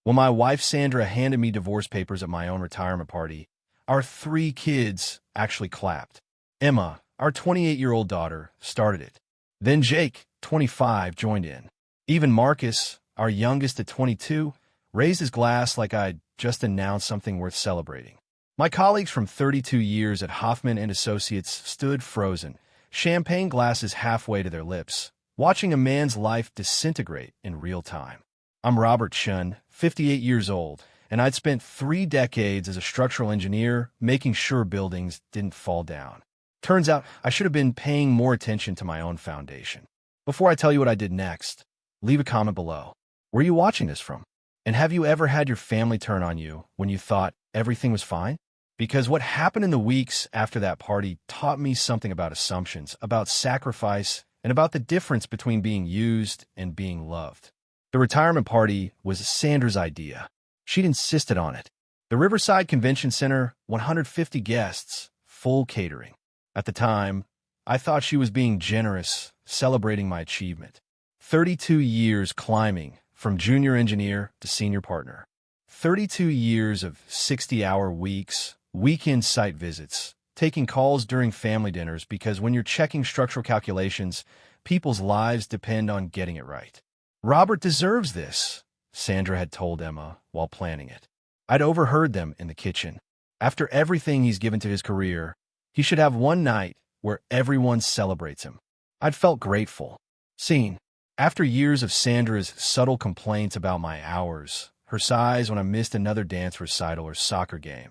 When my wife Sandra handed me divorce papers at my own retirement party, our three kids actually clapped. Emma, our 28-year-old daughter, started it. Then Jake, 25, joined in. Even Marcus, our youngest at 22, raised his glass like I'd just announced something worth celebrating. My colleagues from 32 years at Hoffman and Associates stood frozen, champagne glasses halfway to their lips, watching a man's life disintegrate in real time. I'm Robert Chun, 58 years old, and I'd spent 3 decades as a structural engineer making sure buildings didn't fall down. Turns out I should have been paying more attention to my own foundation. Before I tell you what I did next, leave a comment below. Where are you watching this from? And have you ever had your family turn on you when you thought everything was fine? Because what happened in the weeks after that party taught me something about assumptions, about sacrifice, and about the difference between being used and being loved. The retirement party was Sandra's idea. She'd insisted on it. The Riverside Convention Center, 150 guests, full catering. At the time, I thought she was being generous, celebrating my achievement. 32 years climbing from junior engineer to senior partner. 32 years of 60-hour weeks, weekend site visits, taking calls during family dinners because when you're checking structural calculations, people's lives depend on getting it right. Robert deserves this, Sandra had told Emma while planning it. I'd overheard them in the kitchen. After everything he's given to his career, he should have one night where everyone celebrates him. I'd felt grateful. Scene. After years of Sandra's subtle complaints about my hours, her sighs when I missed another dance recital or soccer game,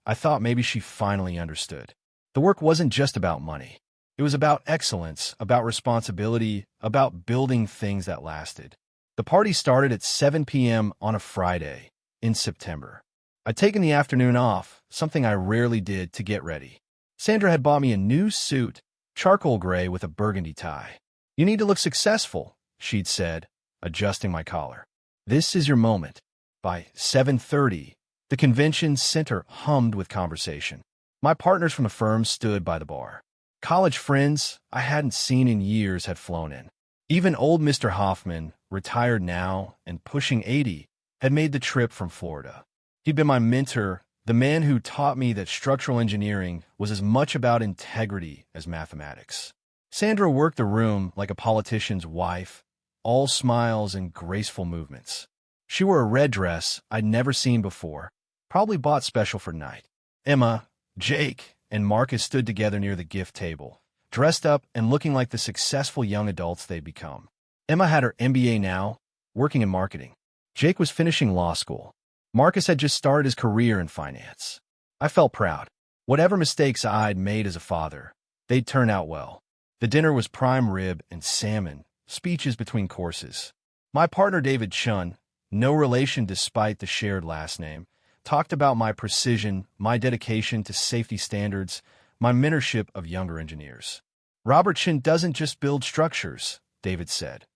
I thought maybe she finally understood. The work wasn't just about money. It was about excellence, about responsibility, about building things that lasted. The party started at 7 p.m. on a Friday in September. I'd taken the afternoon off, something I rarely did, to get ready. Sandra had bought me a new suit, charcoal gray with a burgundy tie. "You need to look successful," she'd said, adjusting my collar. "This is your moment." By 7:30, the convention center hummed with conversation. My partners from the firm stood by the bar. College friends I hadn't seen in years had flown in. Even old Mr. Hoffman, retired now and pushing 80, had made the trip from Florida. He'd been my mentor, the man who taught me that structural engineering was as much about integrity as mathematics. Sandra worked the room like a politician's wife, all smiles and graceful movements. She wore a red dress I'd never seen before, probably bought special for night. Emma, Jake, and Marcus stood together near the gift table, dressed up and looking like the successful young adults they'd become. Emma had her MBA now, working in marketing. Jake was finishing law school. Marcus had just started his career in finance. I felt proud. Whatever mistakes I'd made as a father, they'd turn out well. The dinner was prime rib and salmon, speeches between courses. My partner David Chun, no relation despite the shared last name, talked about my precision, my dedication to safety standards, my mentorship of younger engineers. "Robert Chun doesn't just build structures," David said,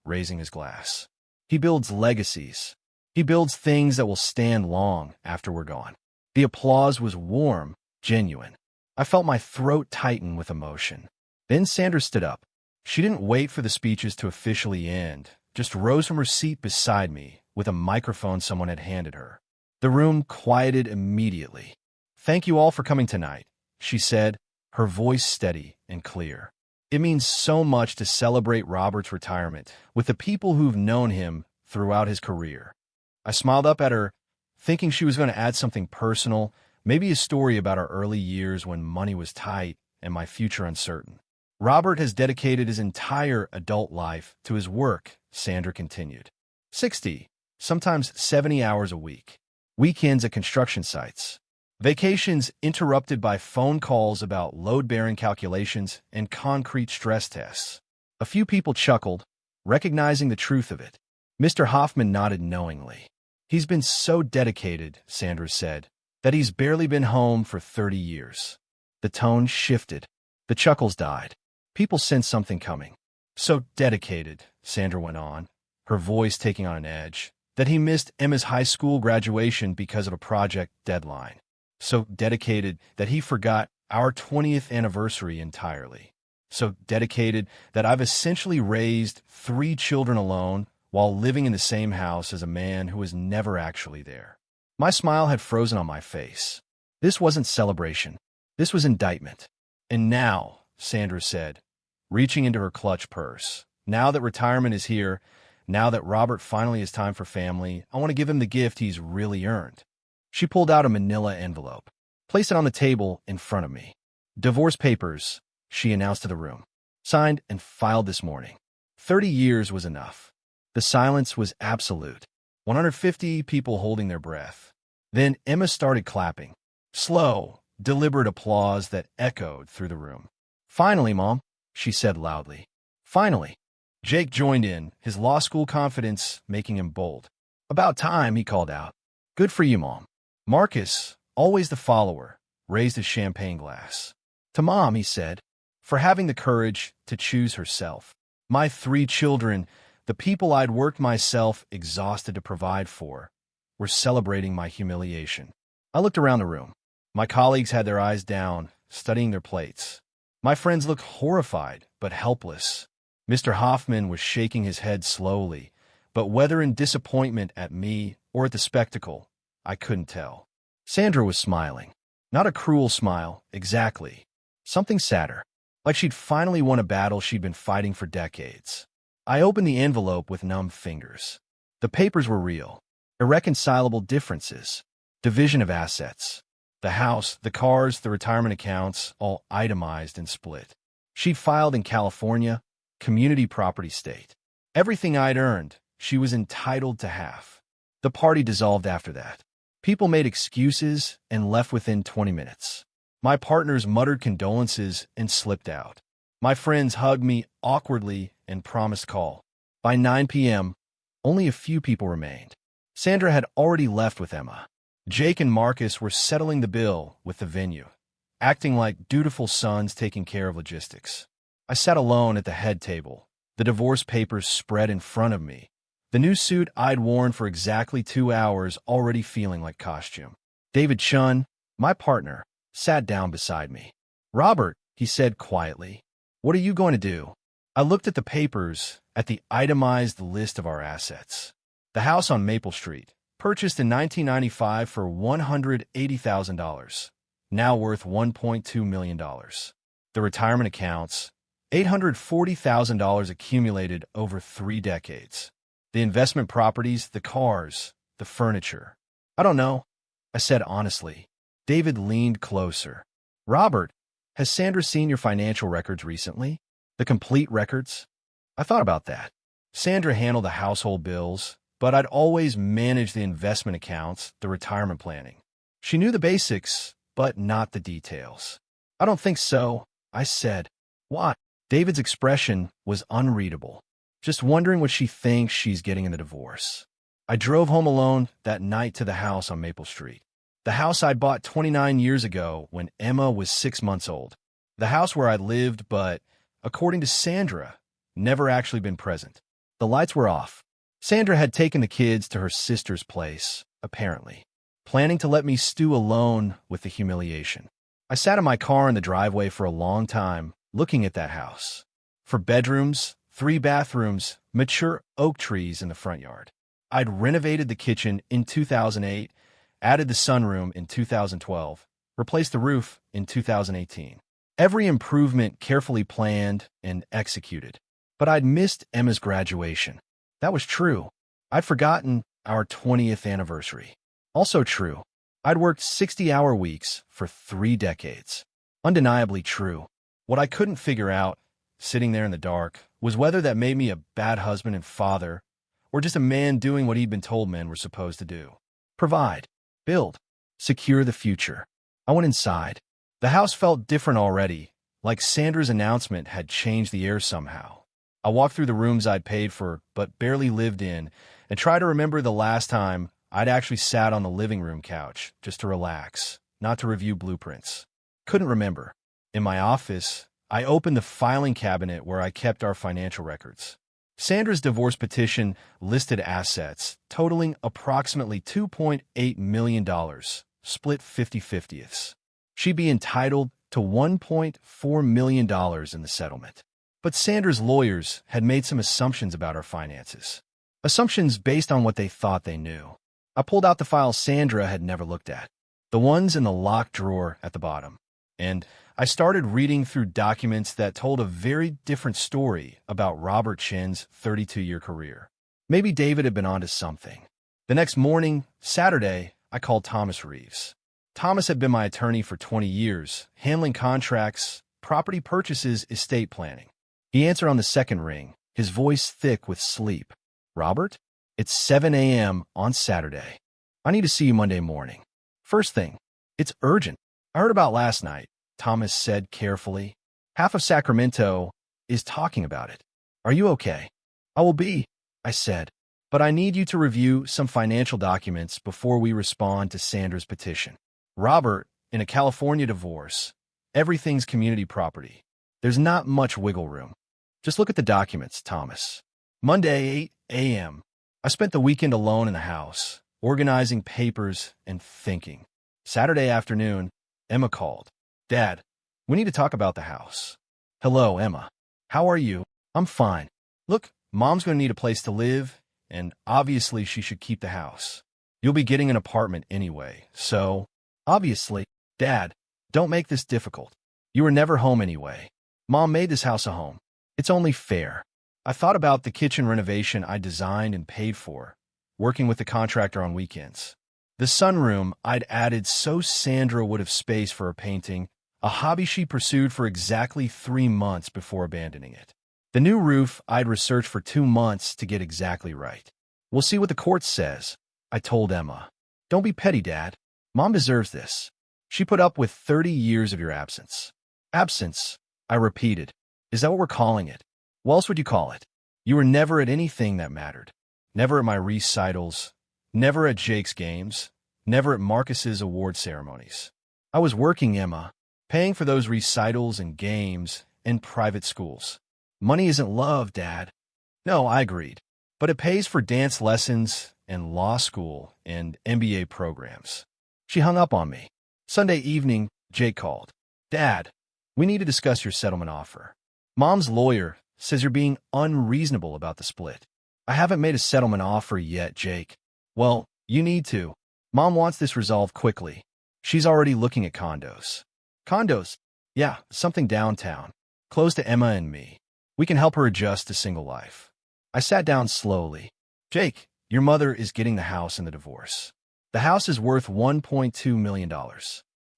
raising his glass. "He builds legacies. He builds things that will stand long after we're gone." The applause was warm, genuine. I felt my throat tighten with emotion. Then Sandra stood up. She didn't wait for the speeches to officially end, just rose from her seat beside me with a microphone someone had handed her. The room quieted immediately. "Thank you all for coming tonight," she said, her voice steady and clear. "It means so much to celebrate Robert's retirement with the people who've known him throughout his career." I smiled up at her, thinking she was going to add something personal, maybe a story about our early years when money was tight and my future uncertain. "Robert has dedicated his entire adult life to his work," Sandra continued. 60, sometimes 70 hours a week. Weekends at construction sites. Vacations interrupted by phone calls about load-bearing calculations and concrete stress tests. A few people chuckled, recognizing the truth of it. Mr. Hoffman nodded knowingly. "He's been so dedicated," Sandra said, "that he's barely been home for 30 years. The tone shifted. The chuckles died. People sensed something coming. "So dedicated," Sandra went on, her voice taking on an edge, "that he missed Emma's high school graduation because of a project deadline. So dedicated that he forgot our 20th anniversary entirely. So dedicated that I've essentially raised 3 children alone while living in the same house as a man who was never actually there. My smile had frozen on my face. This wasn't celebration. This was indictment. And now, Sandra said, reaching into her clutch purse, now that retirement is here, now that Robert finally has time for family, I want to give him the gift he's really earned. She pulled out a manila envelope, placed it on the table in front of me. Divorce papers, she announced to the room. Signed and filed this morning. 30 years was enough. The silence was absolute. 150 people holding their breath. Then Emma started clapping. Slow, deliberate applause that echoed through the room. Finally, Mom, she said loudly. Finally. Jake joined in, his law school confidence making him bold. About time, he called out. Good for you, Mom. Marcus, always the follower, raised his champagne glass. To Mom, he said, for having the courage to choose herself. My 3 children, the people I'd worked myself exhausted to provide for, were celebrating my humiliation. I looked around the room. My colleagues had their eyes down, studying their plates. My friends looked horrified, but helpless. Mr. Hoffman was shaking his head slowly, but whether in disappointment at me or at the spectacle, I couldn't tell. Sandra was smiling. Not a cruel smile, exactly. Something sadder, like she'd finally won a battle she'd been fighting for decades. I opened the envelope with numb fingers. The papers were real. Irreconcilable differences. Division of assets. The house, the cars, the retirement accounts, all itemized and split. She'd filed in California, community property state. Everything I'd earned, she was entitled to half. The party dissolved after that. People made excuses and left within 20 minutes. My partners muttered condolences and slipped out. My friends hugged me awkwardly and promised call. By 9 p.m., only a few people remained. Sandra had already left with Emma. Jake and Marcus were settling the bill with the venue, acting like dutiful sons taking care of logistics. I sat alone at the head table, the divorce papers spread in front of me, the new suit I'd worn for exactly 2 hours already feeling like costume. David Chun, my partner, sat down beside me. Robert, he said quietly, what are you going to do? I looked at the papers, at the itemized list of our assets. The house on Maple Street, purchased in 1995 for $180,000, now worth $1.2 million. The retirement accounts, $840,000 accumulated over 3 decades. The investment properties, the cars, the furniture. I don't know, I said honestly. David leaned closer. Robert, has Sandra seen your financial records recently? The complete records? I thought about that. Sandra handled the household bills, but I'd always managed the investment accounts, the retirement planning. She knew the basics, but not the details. I don't think so, I said. What? David's expression was unreadable. Just wondering what she thinks she's getting in the divorce. I drove home alone that night to the house on Maple Street. The house I'd bought 29 years ago when Emma was 6 months old. The house where I lived, but, according to Sandra, never actually been present. The lights were off. Sandra had taken the kids to her sister's place, apparently, planning to let me stew alone with the humiliation. I sat in my car in the driveway for a long time, looking at that house. For bedrooms, 3 bathrooms, mature oak trees in the front yard. I'd renovated the kitchen in 2008, added the sunroom in 2012, replaced the roof in 2018. Every improvement carefully planned and executed. But I'd missed Emma's graduation. That was true. I'd forgotten our 20th anniversary. Also true. I'd worked 60-hour weeks for 3 decades. Undeniably true. What I couldn't figure out, sitting there in the dark, was whether that made me a bad husband and father, or just a man doing what he'd been told men were supposed to do. Provide, build, secure the future. I went inside. The house felt different already, like Sandra's announcement had changed the air somehow. I walked through the rooms I'd paid for but barely lived in and tried to remember the last time I'd actually sat on the living room couch just to relax, not to review blueprints. Couldn't remember. In my office, I opened the filing cabinet where I kept our financial records. Sandra's divorce petition listed assets totaling approximately $2.8 million, split 50/50ths. She'd be entitled to $1.4 million in the settlement. But Sandra's lawyers had made some assumptions about our finances. Assumptions based on what they thought they knew. I pulled out the files Sandra had never looked at, the ones in the locked drawer at the bottom, and I started reading through documents that told a very different story about Robert Chin's 32-year career. Maybe David had been onto something. The next morning, Saturday, I called Thomas Reeves. Thomas had been my attorney for 20 years, handling contracts, property purchases, estate planning. He answered on the second ring, his voice thick with sleep. Robert, it's 7 a.m. on Saturday. I need to see you Monday morning. First thing, it's urgent. I heard about last night, Thomas said carefully. Half of Sacramento is talking about it. Are you okay? I will be, I said, but I need you to review some financial documents before we respond to Sandra's petition. Robert, in a California divorce, everything's community property. There's not much wiggle room. Just look at the documents, Thomas. Monday, 8 a.m. I spent the weekend alone in the house, organizing papers and thinking. Saturday afternoon, Emma called. Dad, we need to talk about the house. Hello, Emma. How are you? I'm fine. Look, Mom's going to need a place to live, and obviously she should keep the house. You'll be getting an apartment anyway, so, obviously, Dad, don't make this difficult. You were never home anyway. Mom made this house a home. It's only fair. I thought about the kitchen renovation I designed and paid for, working with the contractor on weekends. The sunroom I'd added so Sandra would have space for her painting, a hobby she pursued for exactly 3 months before abandoning it. The new roof I'd researched for 2 months to get exactly right. We'll see what the court says, I told Emma. Don't be petty, Dad. Mom deserves this. She put up with 30 years of your absence. Absence, I repeated. Is that what we're calling it? What else would you call it? You were never at anything that mattered. Never at my recitals, never at Jake's games, never at Marcus's award ceremonies. I was working, Emma, paying for those recitals and games and private schools. Money isn't love, Dad. No, I agreed. But it pays for dance lessons and law school and MBA programs. She hung up on me. Sunday evening, Jake called. Dad, we need to discuss your settlement offer. Mom's lawyer says you're being unreasonable about the split. I haven't made a settlement offer yet, Jake. Well, you need to. Mom wants this resolved quickly. She's already looking at condos. Condos? Yeah, something downtown, close to Emma and me. We can help her adjust to single life. I sat down slowly. Jake, your mother is getting the house in the divorce. The house is worth $1.2 million.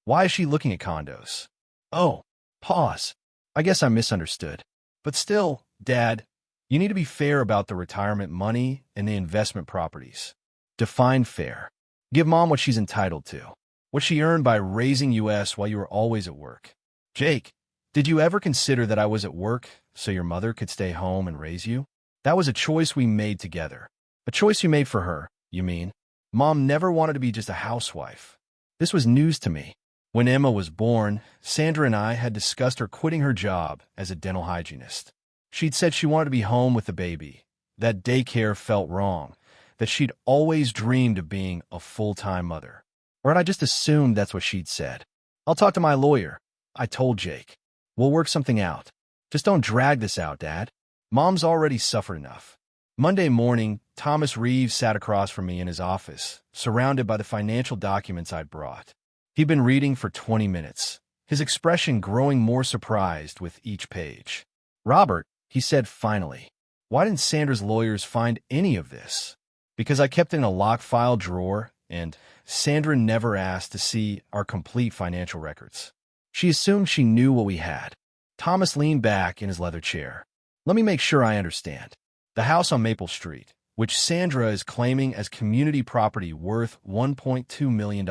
Why is she looking at condos? Oh, pause. I guess I misunderstood. But still, Dad, you need to be fair about the retirement money and the investment properties. Define fair. Give Mom what she's entitled to, what she earned by raising us while you were always at work. Jake, did you ever consider that I was at work so your mother could stay home and raise you? That was a choice we made together. A choice you made for her, you mean? Mom never wanted to be just a housewife. This was news to me. When Emma was born, Sandra and I had discussed her quitting her job as a dental hygienist. She'd said she wanted to be home with the baby, that daycare felt wrong, that she'd always dreamed of being a full-time mother. Or had I just assumed that's what she'd said? I'll talk to my lawyer, I told Jake. We'll work something out. Just don't drag this out, Dad. Mom's already suffered enough. Monday morning, Thomas Reeves sat across from me in his office, surrounded by the financial documents I'd brought. He'd been reading for 20 minutes, his expression growing more surprised with each page. Robert, he said finally, why didn't Sandra's lawyers find any of this? Because I kept it in a locked file drawer, and Sandra never asked to see our complete financial records. She assumed she knew what we had. Thomas leaned back in his leather chair. Let me make sure I understand. The house on Maple Street, which Sandra is claiming as community property worth $1.2 million,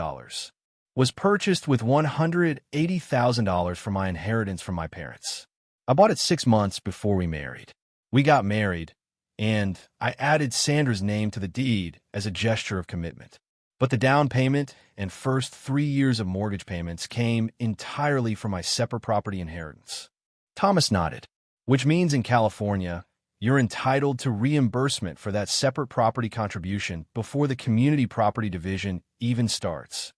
was purchased with $180,000 from my inheritance from my parents. I bought it 6 months before we married. We got married, and I added Sandra's name to the deed as a gesture of commitment. But the down payment and first 3 years of mortgage payments came entirely from my separate property inheritance. Thomas nodded, which means in California, you're entitled to reimbursement for that separate property contribution before the community property division even starts.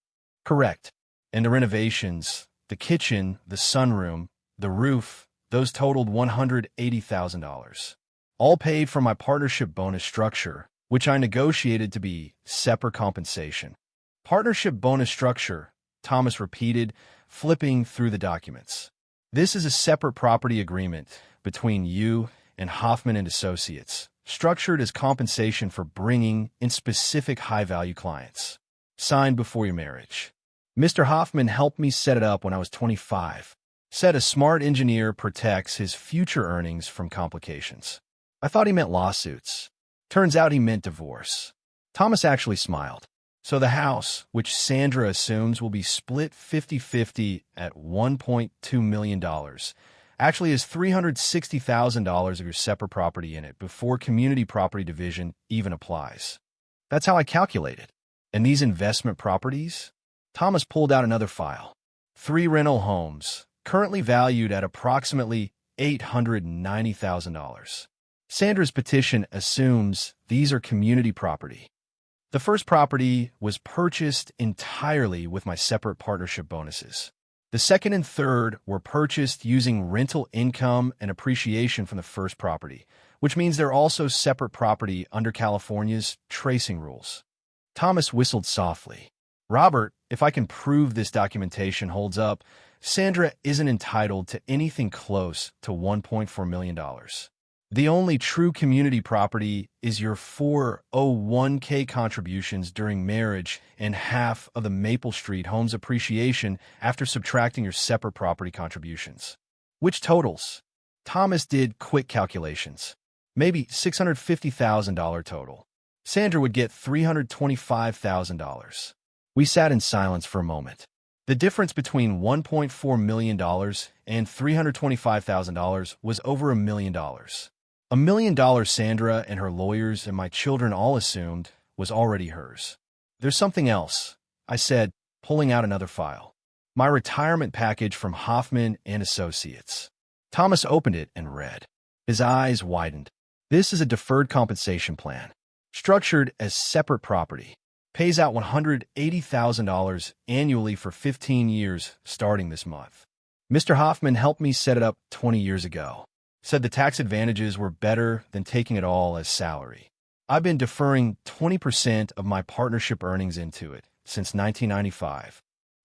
Correct. And the renovations, the kitchen, the sunroom, the roof, those totaled $180,000. all paid from my partnership bonus structure, which I negotiated to be separate compensation. Partnership bonus structure, Thomas repeated, flipping through the documents. This is a separate property agreement between you and Hoffman and Associates, structured as compensation for bringing in specific high-value clients. Signed before your marriage. Mr. Hoffman helped me set it up when I was 25. Said a smart engineer protects his future earnings from complications. I thought he meant lawsuits. Turns out he meant divorce. Thomas actually smiled. So the house, which Sandra assumes will be split 50-50 at $1.2 million, actually has $360,000 of your separate property in it before community property division even applies. That's how I calculated. And these investment properties? Thomas pulled out another file. 3 rental homes, currently valued at approximately $890,000. Sandra's petition assumes these are community property. The first property was purchased entirely with my separate partnership bonuses. The second and third were purchased using rental income and appreciation from the first property, which means they're also separate property under California's tracing rules. Thomas whistled softly. Robert, if I can prove this documentation holds up, Sandra isn't entitled to anything close to $1.4 million. The only true community property is your 401k contributions during marriage and half of the Maple Street home's appreciation after subtracting your separate property contributions. Which totals? Thomas did quick calculations. Maybe $650,000 total. Sandra would get $325,000. We sat in silence for a moment. The difference between $1.4 million and $325,000 was over $1 million. $1 million Sandra and her lawyers and my children all assumed was already hers. There's something else, I said, pulling out another file. My retirement package from Hoffman and Associates. Thomas opened it and read. His eyes widened. This is a deferred compensation plan, structured as separate property. Pays out $180,000 annually for 15 years starting this month. Mr. Hoffman helped me set it up 20 years ago. Said the tax advantages were better than taking it all as salary. I've been deferring 20% of my partnership earnings into it since 1995.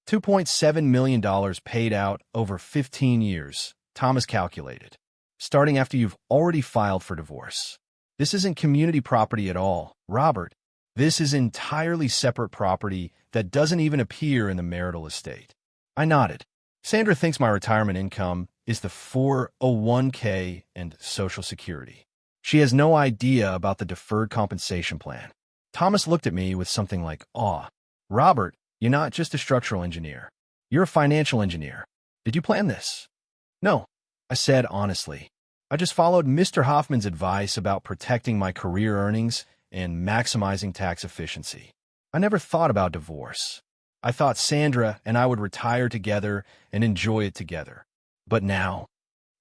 $2.7 million paid out over 15 years, Thomas calculated, starting after you've already filed for divorce. This isn't community property at all, Robert. This is entirely separate property that doesn't even appear in the marital estate. I nodded. Sandra thinks my retirement income is the 401k and Social Security. She has no idea about the deferred compensation plan. Thomas looked at me with something like awe. Robert, you're not just a structural engineer. You're a financial engineer. Did you plan this? No, I said honestly. I just followed Mr. Hoffman's advice about protecting my career earnings and maximizing tax efficiency. I never thought about divorce. I thought Sandra and I would retire together and enjoy it together. But now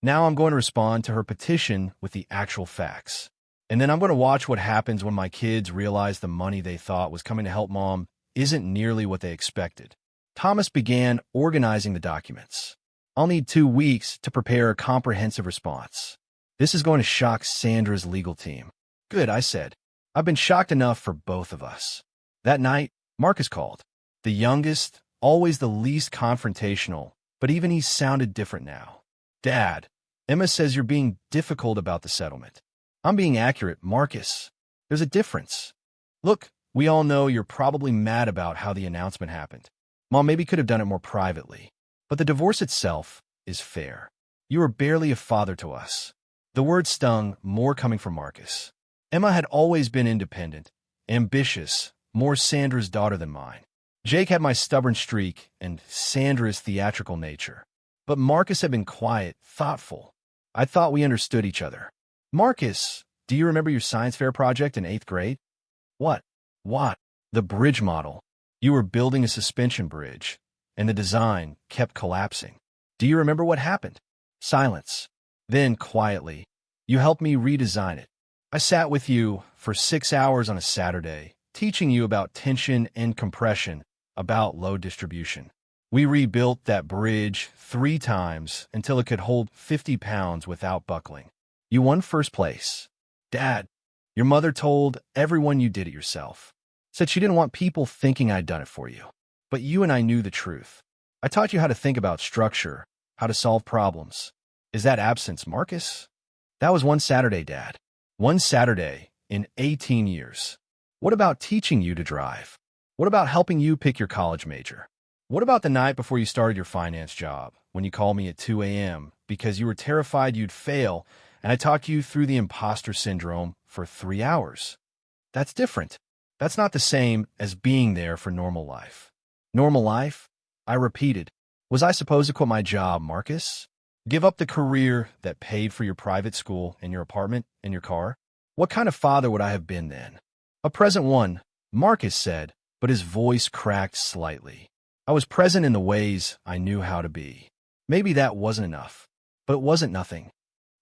I'm going to respond to her petition with the actual facts. And then I'm going to watch what happens when my kids realize the money they thought was coming to help mom isn't nearly what they expected. Thomas began organizing the documents. I'll need 2 weeks to prepare a comprehensive response. This is going to shock Sandra's legal team. Good, I said. I've been shocked enough for both of us. That night, Marcus called. The youngest, always the least confrontational, but even he sounded different now. Dad, Emma says you're being difficult about the settlement. I'm being accurate, Marcus. There's a difference. Look, we all know you're probably mad about how the announcement happened. Mom maybe could have done it more privately. But the divorce itself is fair. You were barely a father to us. The word stung more coming from Marcus. Emma had always been independent, ambitious, more Sandra's daughter than mine. Jake had my stubborn streak and Sandra's theatrical nature. But Marcus had been quiet, thoughtful. I thought we understood each other. Marcus, do you remember your science fair project in 8th grade? What? What? The bridge model. You were building a suspension bridge, and the design kept collapsing. Do you remember what happened? Silence. Then, quietly, you helped me redesign it. I sat with you for 6 hours on a Saturday, teaching you about tension and compression, about load distribution. We rebuilt that bridge 3 times until it could hold 50 pounds without buckling. You won first place. Dad, your mother told everyone you did it yourself. Said she didn't want people thinking I'd done it for you. But you and I knew the truth. I taught you how to think about structure, how to solve problems. Is that absence, Marcus? That was one Saturday, Dad. One Saturday in 18 years. What about teaching you to drive? What about helping you pick your college major? What about the night before you started your finance job, when you called me at 2 a.m. because you were terrified you'd fail, and I talked you through the imposter syndrome for 3 hours? That's different. That's not the same as being there for normal life. Normal life? I repeated. Was I supposed to quit my job, Marcus? Give up the career that paid for your private school and your apartment and your car? What kind of father would I have been then? A present one, Marcus said, but his voice cracked slightly. I was present in the ways I knew how to be. Maybe that wasn't enough, but it wasn't nothing.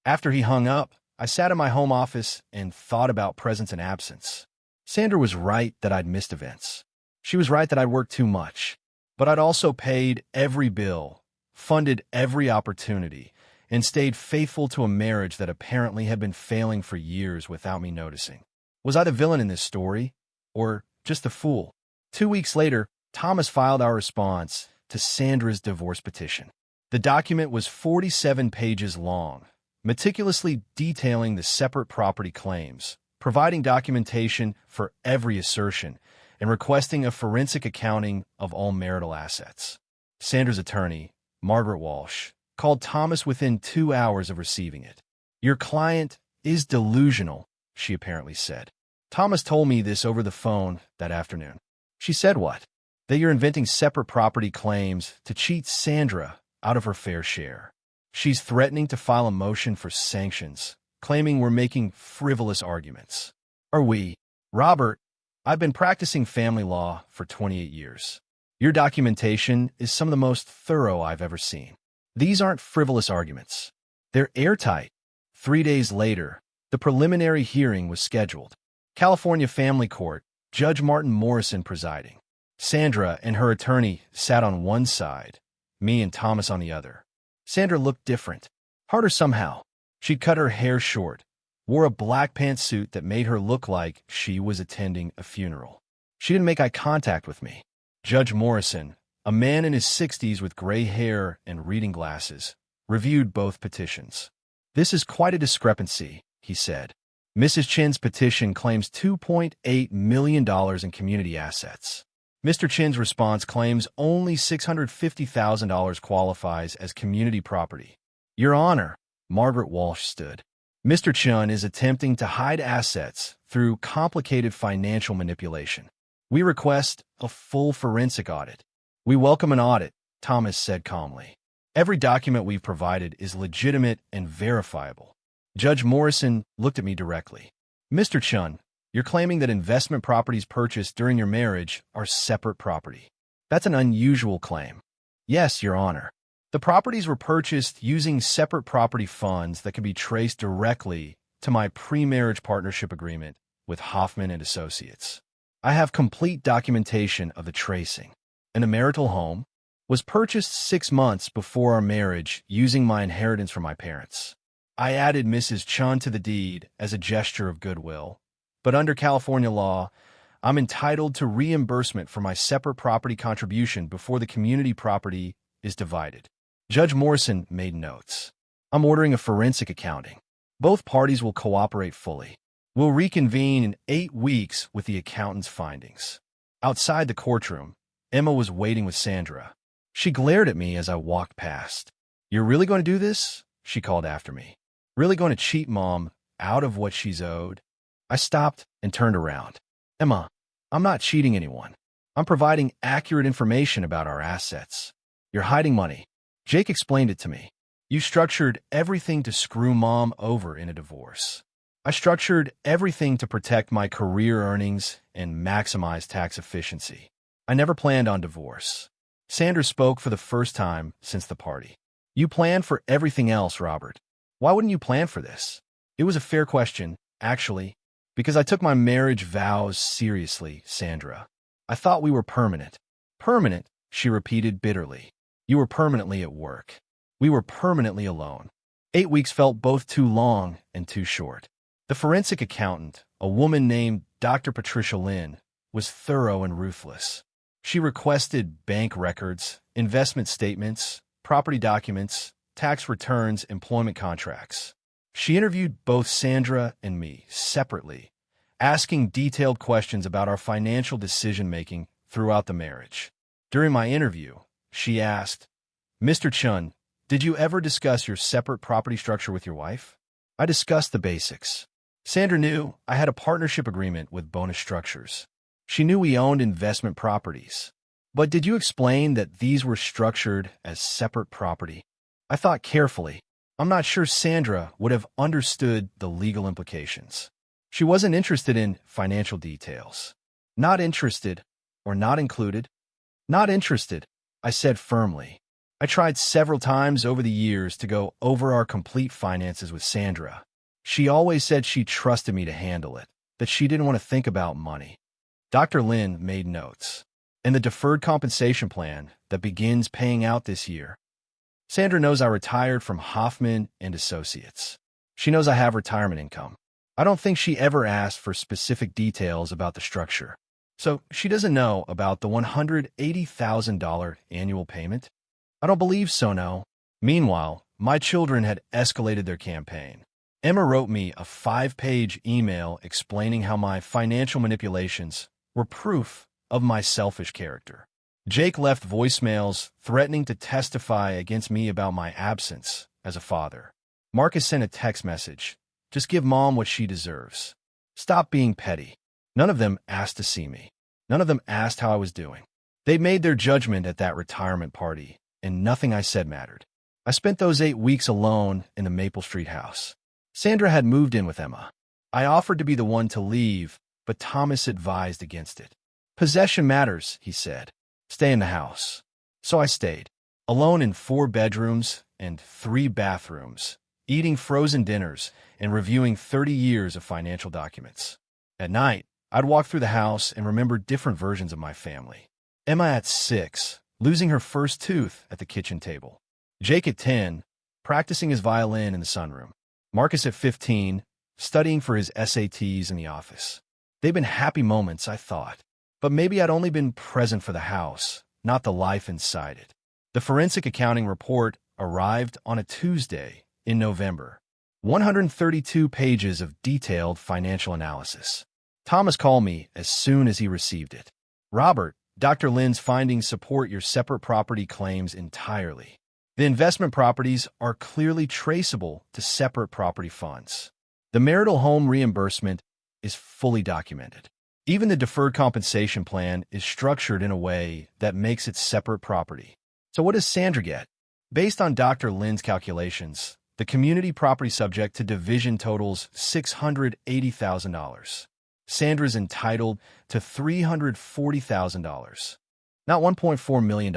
After he hung up, I sat in my home office and thought about presence and absence. Sandra was right that I'd missed events. She was right that I'd worked too much, but I'd also paid every bill, funded every opportunity, and stayed faithful to a marriage that apparently had been failing for years without me noticing. Was I the villain in this story, or just the fool? 2 weeks later, Thomas filed our response to Sandra's divorce petition. The document was 47 pages long, meticulously detailing the separate property claims, providing documentation for every assertion, and requesting a forensic accounting of all marital assets. Sandra's attorney, Margaret Walsh, called Thomas within 2 hours of receiving it. Your client is delusional, she apparently said. Thomas told me this over the phone that afternoon. She said what? That you're inventing separate property claims to cheat Sandra out of her fair share. She's threatening to file a motion for sanctions, claiming we're making frivolous arguments. Are we? Robert, I've been practicing family law for 28 years. Your documentation is some of the most thorough I've ever seen. These aren't frivolous arguments. They're airtight. 3 days later, the preliminary hearing was scheduled. California Family Court, Judge Martin Morrison presiding. Sandra and her attorney sat on one side, me and Thomas on the other. Sandra looked different, harder somehow. She'd cut her hair short, wore a black pantsuit that made her look like she was attending a funeral. She didn't make eye contact with me. Judge Morrison, a man in his 60s with gray hair and reading glasses, reviewed both petitions. This is quite a discrepancy, he said. Mrs. Chin's petition claims $2.8 million in community assets. Mr. Chin's response claims only $650,000 qualifies as community property. Your Honor, Margaret Walsh stood. Mr. Chin is attempting to hide assets through complicated financial manipulation. We request a full forensic audit. We welcome an audit, Thomas said calmly. Every document we've provided is legitimate and verifiable. Judge Morrison looked at me directly. Mr. Chun, you're claiming that investment properties purchased during your marriage are separate property. That's an unusual claim. Yes, Your Honor. The properties were purchased using separate property funds that can be traced directly to my pre-marriage partnership agreement with Hoffman and Associates. I have complete documentation of the tracing. And the marital home was purchased 6 months before our marriage using my inheritance from my parents. I added Mrs. Chun to the deed as a gesture of goodwill, but under California law, I'm entitled to reimbursement for my separate property contribution before the community property is divided. Judge Morrison made notes. I'm ordering a forensic accounting. Both parties will cooperate fully. We'll reconvene in 8 weeks with the accountant's findings. Outside the courtroom, Emma was waiting with Sandra. She glared at me as I walked past. You're really going to do this? She called after me. Really going to cheat Mom out of what she's owed? I stopped and turned around. Emma, I'm not cheating anyone. I'm providing accurate information about our assets. You're hiding money. Jake explained it to me. You structured everything to screw Mom over in a divorce. I structured everything to protect my career earnings and maximize tax efficiency. I never planned on divorce. Sandra spoke for the first time since the party. You planned for everything else, Robert. Why wouldn't you plan for this? It was a fair question, actually, because I took my marriage vows seriously, Sandra. I thought we were permanent. Permanent, she repeated bitterly. You were permanently at work. We were permanently alone. 8 weeks felt both too long and too short. The forensic accountant, a woman named Dr. Patricia Lynn, was thorough and ruthless. She requested bank records, investment statements, property documents, tax returns, employment contracts. She interviewed both Sandra and me separately, asking detailed questions about our financial decision-making throughout the marriage. During my interview, she asked, "Mr. Chun, did you ever discuss your separate property structure with your wife?" I discussed the basics. Sandra knew I had a partnership agreement with bonus structures. She knew we owned investment properties. But did you explain that these were structured as separate property? I thought carefully. I'm not sure Sandra would have understood the legal implications. She wasn't interested in financial details. Not interested or not included? Not interested, I said firmly. I tried several times over the years to go over our complete finances with Sandra. She always said she trusted me to handle it, that she didn't want to think about money. Dr. Lynn made notes. In the deferred compensation plan that begins paying out this year, Sandra knows I retired from Hoffman and Associates. She knows I have retirement income. I don't think she ever asked for specific details about the structure. So she doesn't know about the $180,000 annual payment? I don't believe so, no. Meanwhile, my children had escalated their campaign. Emma wrote me a 5-page email explaining how my financial manipulations were proof of my selfish character. Jake left voicemails threatening to testify against me about my absence as a father. Marcus sent a text message. "Just give Mom what she deserves. Stop being petty." None of them asked to see me. None of them asked how I was doing. They made their judgment at that retirement party, and nothing I said mattered. I spent those 8 weeks alone in the Maple Street house. Sandra had moved in with Emma. I offered to be the one to leave, but Thomas advised against it. "Possession matters," he said. "Stay in the house." So I stayed, alone in 4 bedrooms and 3 bathrooms, eating frozen dinners and reviewing 30 years of financial documents. At night, I'd walk through the house and remember different versions of my family. Emma at 6, losing her first tooth at the kitchen table. Jake at 10, practicing his violin in the sunroom. Marcus at 15, studying for his SATs in the office. They'd been happy moments, I thought. But maybe I'd only been present for the house, not the life inside it. The forensic accounting report arrived on a Tuesday in November. 132 pages of detailed financial analysis. Thomas called me as soon as he received it. "Robert, Dr. Lynn's findings support your separate property claims entirely. The investment properties are clearly traceable to separate property funds. The marital home reimbursement is fully documented. Even the deferred compensation plan is structured in a way that makes it separate property. So what does Sandra get? Based on Dr. Lynn's calculations, the community property subject to division totals $680,000. Sandra's entitled to $340,000. Not $1.4 million.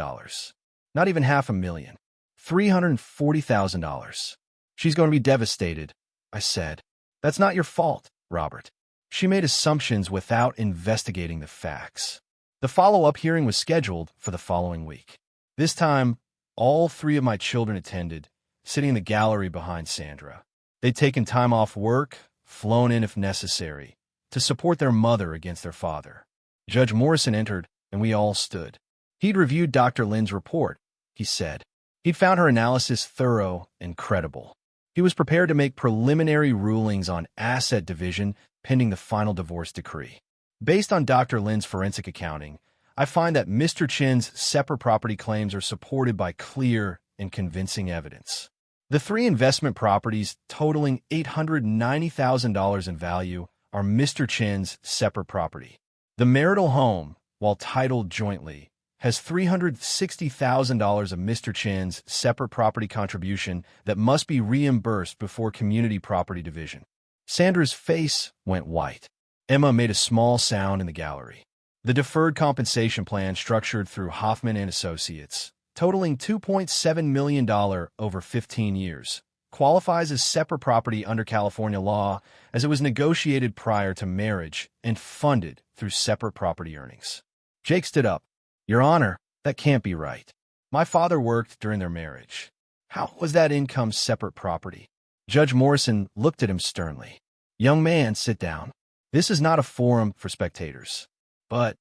Not even $500,000. $340,000. She's going to be devastated," I said. "That's not your fault, Robert." She made assumptions without investigating the facts. The follow-up hearing was scheduled for the following week. This time, all 3 of my children attended, sitting in the gallery behind Sandra. They'd taken time off work, flown in if necessary, to support their mother against their father. Judge Morrison entered, and we all stood. He'd reviewed Dr. Lynn's report, he said. He'd found her analysis thorough and credible. He was prepared to make preliminary rulings on asset division pending the final divorce decree. Based on Dr. Lynn's forensic accounting, I find that Mr. Chin's separate property claims are supported by clear and convincing evidence. The 3 investment properties totaling $890,000 in value are Mr. Chin's separate property. The marital home, while titled jointly, has $360,000 of Mr. Chin's separate property contribution that must be reimbursed before community property division. Sandra's face went white. Emma made a small sound in the gallery. The deferred compensation plan structured through Hoffman and Associates, totaling $2.7 million over 15 years, qualifies as separate property under California law as it was negotiated prior to marriage and funded through separate property earnings. Jake stood up. "Your Honor, that can't be right. My father worked during their marriage. How was that income separate property?" Judge Morrison looked at him sternly. Young man, sit down. This is not a forum for spectators. But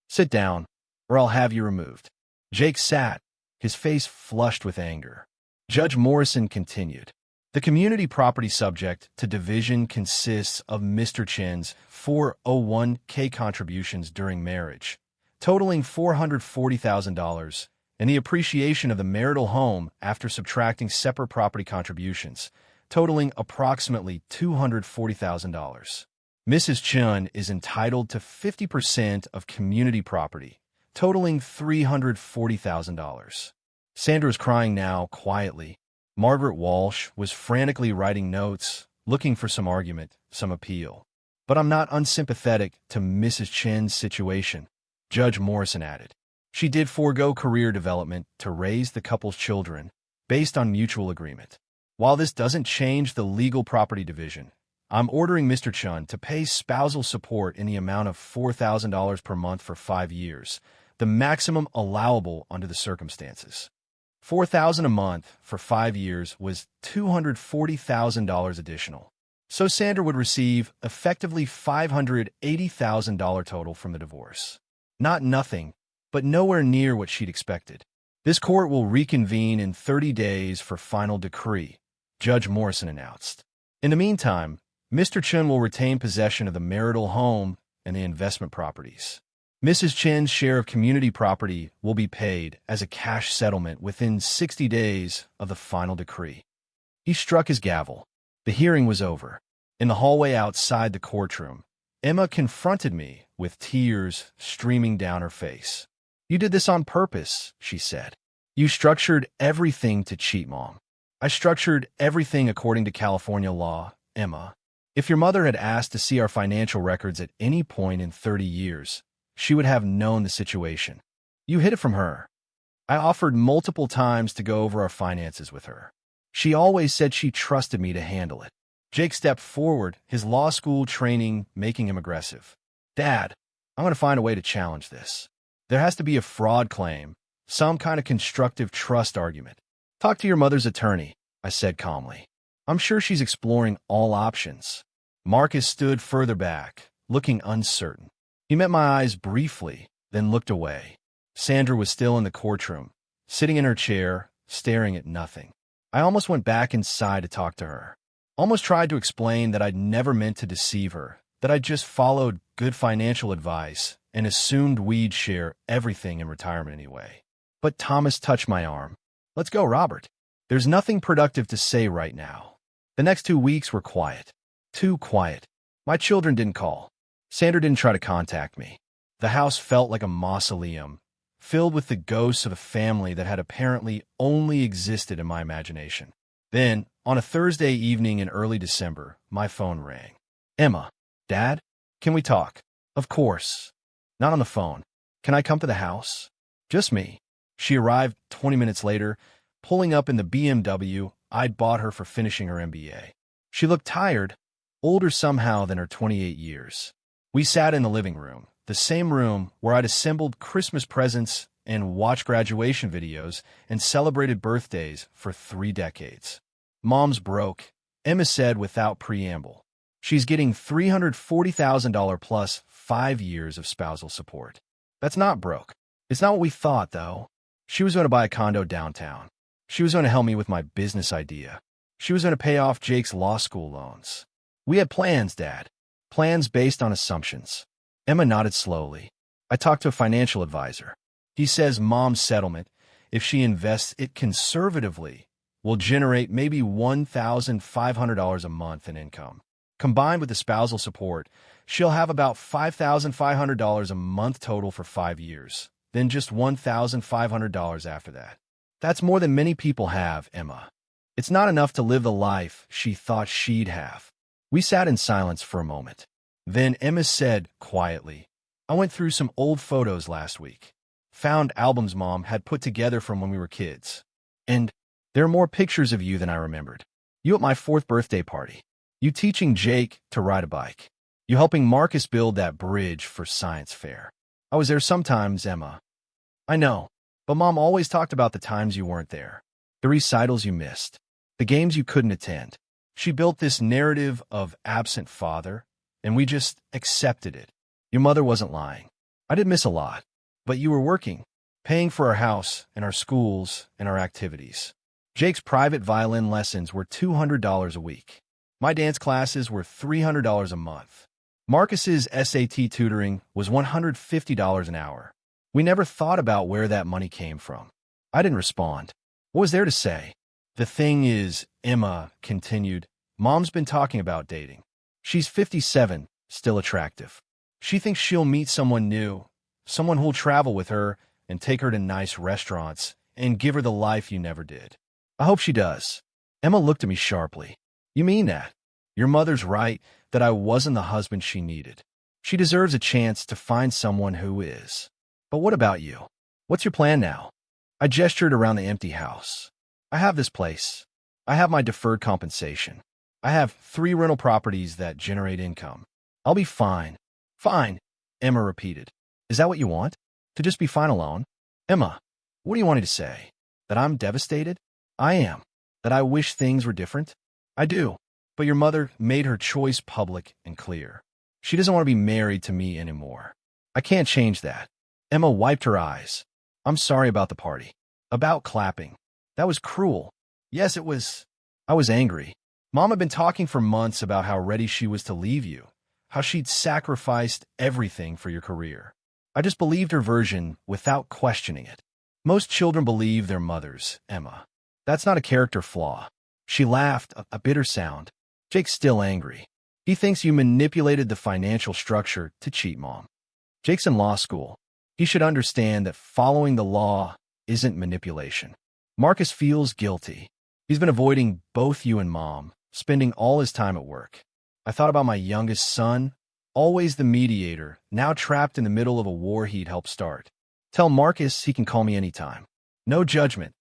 sit down, or I'll have you removed. Jake sat, his face flushed with anger. Judge Morrison continued. The community property subject to division consists of Mr. Chen's 401k contributions during marriage, totaling $440,000, and the appreciation of the marital home after subtracting separate property contributions, totaling approximately $240,000. Mrs. Chen is entitled to 50% of community property, totaling $340,000. Sandra's crying now quietly. Margaret Walsh was frantically writing notes, looking for some argument, some appeal. But I'm not unsympathetic to Mrs. Chen's situation, Judge Morrison added. She did forego career development to raise the couple's children, based on mutual agreement. While this doesn't change the legal property division, I'm ordering Mr. Chen to pay spousal support in the amount of $4,000 per month for 5 years, the maximum allowable under the circumstances. $4,000 a month for 5 years was $240,000 additional. So Sandra would receive effectively $580,000 total from the divorce. Not nothing, but nowhere near what she'd expected. This court will reconvene in 30 days for final decree, Judge Morrison announced. In the meantime, Mr. Chen will retain possession of the marital home and the investment properties. Mrs. Chen's share of community property will be paid as a cash settlement within 60 days of the final decree. He struck his gavel. The hearing was over. In the hallway outside the courtroom, Emma confronted me with tears streaming down her face. You did this on purpose, she said. You structured everything to cheat, Mom. I structured everything according to California law, Emma. If your mother had asked to see our financial records at any point in 30 years, she would have known the situation. You hid it from her. I offered multiple times to go over our finances with her. She always said she trusted me to handle it. Jake stepped forward, his law school training making him aggressive. Dad, I'm going to find a way to challenge this. There has to be a fraud claim, some kind of constructive trust argument. Talk to your mother's attorney, I said calmly. I'm sure she's exploring all options. Marcus stood further back, looking uncertain. He met my eyes briefly, then looked away. Sandra was still in the courtroom, sitting in her chair, staring at nothing. I almost went back inside to talk to her. Almost tried to explain that I'd never meant to deceive her, that I'd just followed good financial advice and assumed we'd share everything in retirement anyway. But Thomas touched my arm. Let's go, Robert. There's nothing productive to say right now. The next 2 weeks were quiet. Too quiet. My children didn't call. Sandra didn't try to contact me. The house felt like a mausoleum, filled with the ghosts of a family that had apparently only existed in my imagination. Then, on a Thursday evening in early December, my phone rang. Emma, Dad, can we talk? Of course. Not on the phone. Can I come to the house? Just me. She arrived 20 minutes later, pulling up in the BMW I'd bought her for finishing her MBA. She looked tired, older somehow than her 28 years. We sat in the living room, the same room where I'd assembled Christmas presents and watched graduation videos and celebrated birthdays for 3 decades. Mom's broke, Emma said without preamble. She's getting $340,000 plus 5 years of spousal support. That's not broke. It's not what we thought, though. She was going to buy a condo downtown. She was going to help me with my business idea. She was going to pay off Jake's law school loans. We had plans, Dad. Plans based on assumptions. Emma nodded slowly. I talked to a financial advisor. He says Mom's settlement, if she invests it conservatively, will generate maybe $1,500 a month in income. Combined with the spousal support, she'll have about $5,500 a month total for 5 years, then just $1,500 after that. That's more than many people have, Emma. It's not enough to live the life she thought she'd have. We sat in silence for a moment. Then Emma said, quietly, I went through some old photos last week. Found albums Mom had put together from when we were kids. And there are more pictures of you than I remembered. You at my 4th birthday party. You teaching Jake to ride a bike. You helping Marcus build that bridge for science fair. I was there sometimes, Emma. I know, but Mom always talked about the times you weren't there. The recitals you missed. The games you couldn't attend. She built this narrative of absent father, and we just accepted it. Your mother wasn't lying. I did miss a lot, but you were working, paying for our house and our schools and our activities. Jake's private violin lessons were $200 a week. My dance classes were $300 a month. Marcus's SAT tutoring was $150 an hour. We never thought about where that money came from. I didn't respond. What was there to say? The thing is, Emma continued, Mom's been talking about dating. She's 57, still attractive. She thinks she'll meet someone new, someone who'll travel with her and take her to nice restaurants and give her the life you never did. I hope she does. Emma looked at me sharply. You mean that? Your mother's right that I wasn't the husband she needed. She deserves a chance to find someone who is. But what about you? What's your plan now? I gestured around the empty house. I have this place. I have my deferred compensation. I have 3 rental properties that generate income. I'll be fine. Fine, Emma repeated. Is that what you want? To just be fine alone? Emma, what do you want me to say? That I'm devastated? I am. That I wish things were different? I do. But your mother made her choice public and clear. She doesn't want to be married to me anymore. I can't change that. Emma wiped her eyes. I'm sorry about the party. About clapping. That was cruel. Yes, it was. I was angry. Mom had been talking for months about how ready she was to leave you, how she'd sacrificed everything for your career. I just believed her version without questioning it. Most children believe their mothers, Emma. That's not a character flaw. She laughed, a bitter sound. Jake's still angry. He thinks you manipulated the financial structure to cheat Mom. Jake's in law school. He should understand that following the law isn't manipulation. Marcus feels guilty. He's been avoiding both you and Mom, spending all his time at work. I thought about my youngest son, always the mediator, now trapped in the middle of a war he'd helped start. Tell Marcus he can call me anytime. No judgment,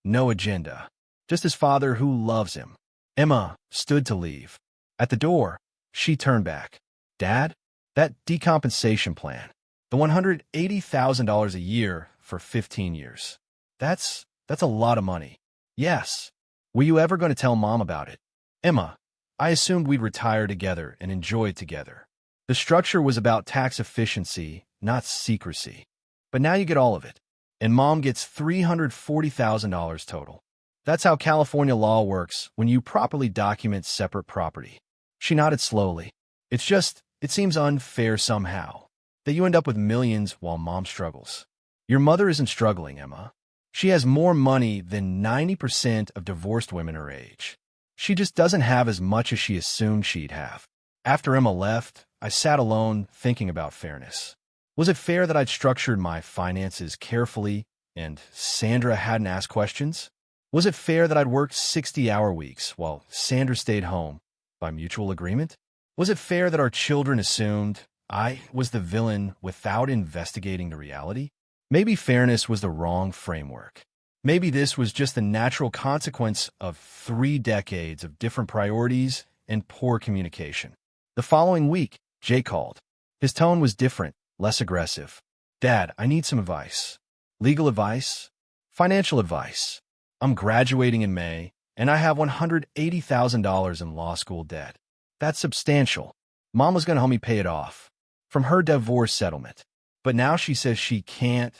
no agenda. Just his father who loves him. Emma stood to leave. At the door, she turned back. Dad, that decompensation plan, the $180,000 a year for 15 years. That's a lot of money. Yes. Were you ever going to tell Mom about it? Emma, I assumed we'd retire together and enjoy it together. The structure was about tax efficiency, not secrecy. But now you get all of it. And Mom gets $340,000 total. That's how California law works when you properly document separate property. She nodded slowly. It seems unfair somehow that you end up with millions while Mom struggles. Your mother isn't struggling, Emma. She has more money than 90% of divorced women her age. She just doesn't have as much as she assumed she'd have. After Emma left, I sat alone thinking about fairness. Was it fair that I'd structured my finances carefully and Sandra hadn't asked questions? Was it fair that I'd worked 60-hour weeks while Sandra stayed home by mutual agreement? Was it fair that our children assumed I was the villain without investigating the reality? Maybe fairness was the wrong framework. Maybe this was just the natural consequence of 3 decades of different priorities and poor communication. The following week, Jay called. His tone was different, less aggressive. Dad, I need some advice. Legal advice? Financial advice. I'm graduating in May, and I have $180,000 in law school debt. That's substantial. Mom was going to help me pay it off from her divorce settlement. But now she says she can't,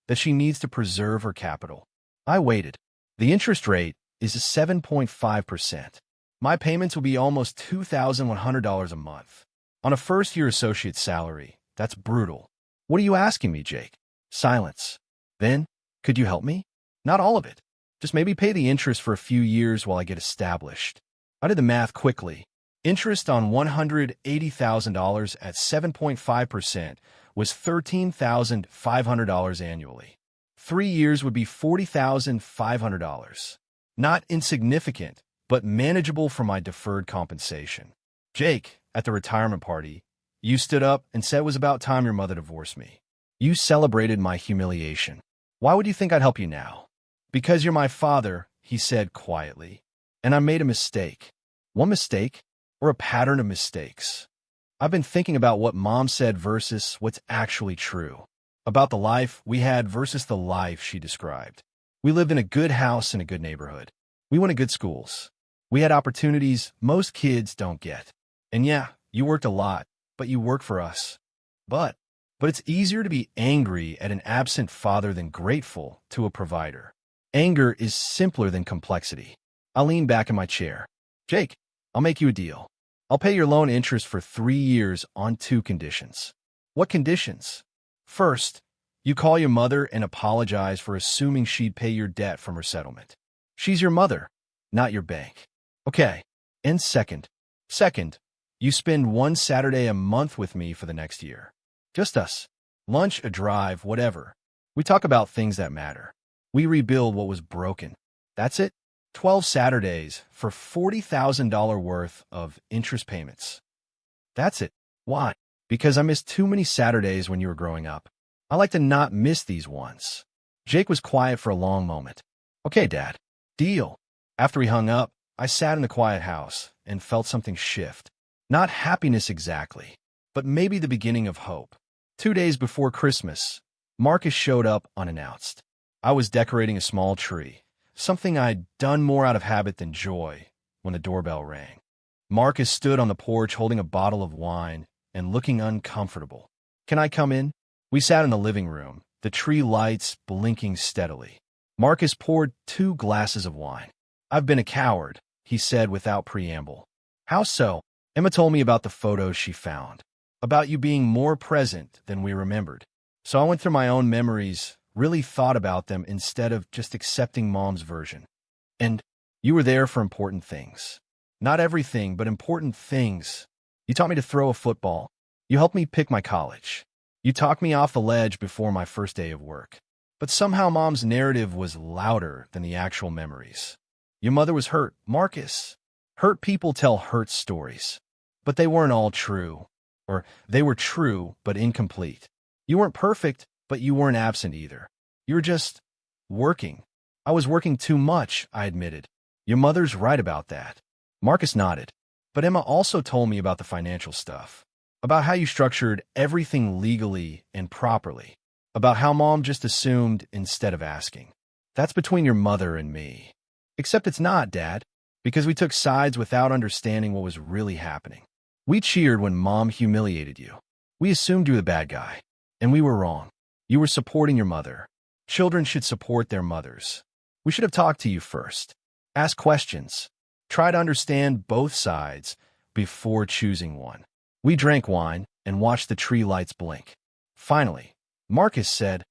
that she needs to preserve her capital. I waited. The interest rate is 7.5%. My payments will be almost $2,100 a month. On a first-year associate salary, that's brutal. What are you asking me, Jake? Silence. Then, could you help me? Not all of it. Just maybe pay the interest for a few years while I get established. I did the math quickly. Interest on $180,000 at 7.5% was $13,500 annually. 3 years would be $40,500. Not insignificant, but manageable for my deferred compensation. Jake, at the retirement party, you stood up and said it was about time your mother divorced me. You celebrated my humiliation. Why would you think I'd help you now? Because you're my father, he said quietly. And I made a mistake. One mistake, or a pattern of mistakes. I've been thinking about what Mom said versus what's actually true. About the life we had versus the life she described. We lived in a good house in a good neighborhood. We went to good schools. We had opportunities most kids don't get. And yeah, you worked a lot, but you work for us. But, but it's easier to be angry at an absent father than grateful to a provider. Anger is simpler than complexity. I lean back in my chair. Jake, I'll make you a deal. I'll pay your loan interest for 3 years on 2 conditions. What conditions? First, you call your mother and apologize for assuming she'd pay your debt from her settlement. She's your mother, not your bank. Okay. And second, you spend 1 Saturday a month with me for the next year. Just us. Lunch, a drive, whatever. We talk about things that matter. We rebuild what was broken. That's it. 12 Saturdays for $40,000 worth of interest payments. That's it. Why? Because I missed too many Saturdays when you were growing up. I like to not miss these ones. Jake was quiet for a long moment. Okay, Dad. Deal. After we hung up, I sat in the quiet house and felt something shift. Not happiness exactly, but maybe the beginning of hope. 2 days before Christmas, Marcus showed up unannounced. I was decorating a small tree, something I'd done more out of habit than joy, when the doorbell rang. Marcus stood on the porch holding a bottle of wine and looking uncomfortable. Can I come in? We sat in the living room, the tree lights blinking steadily. Marcus poured 2 glasses of wine. I've been a coward, he said without preamble. How so? Emma told me about the photos she found, about you being more present than we remembered. So I went through my own memories, really thought about them instead of just accepting Mom's version. And you were there for important things. Not everything, but important things. You taught me to throw a football. You helped me pick my college. You talked me off the ledge before my first day of work. But somehow Mom's narrative was louder than the actual memories. Your mother was hurt, Marcus. Hurt people tell hurt stories. But they weren't all true. Or they were true, but incomplete. You weren't perfect, but you weren't absent either. You were just working. I was working too much, I admitted. Your mother's right about that. Marcus nodded. But Emma also told me about the financial stuff. About how you structured everything legally and properly. About how Mom just assumed instead of asking. That's between your mother and me. Except it's not, Dad, because we took sides without understanding what was really happening. We cheered when Mom humiliated you. We assumed you were the bad guy. And we were wrong. You were supporting your mother. Children should support their mothers. We should have talked to you first. Ask questions. Try to understand both sides before choosing one. We drank wine and watched the tree lights blink. Finally, Marcus said,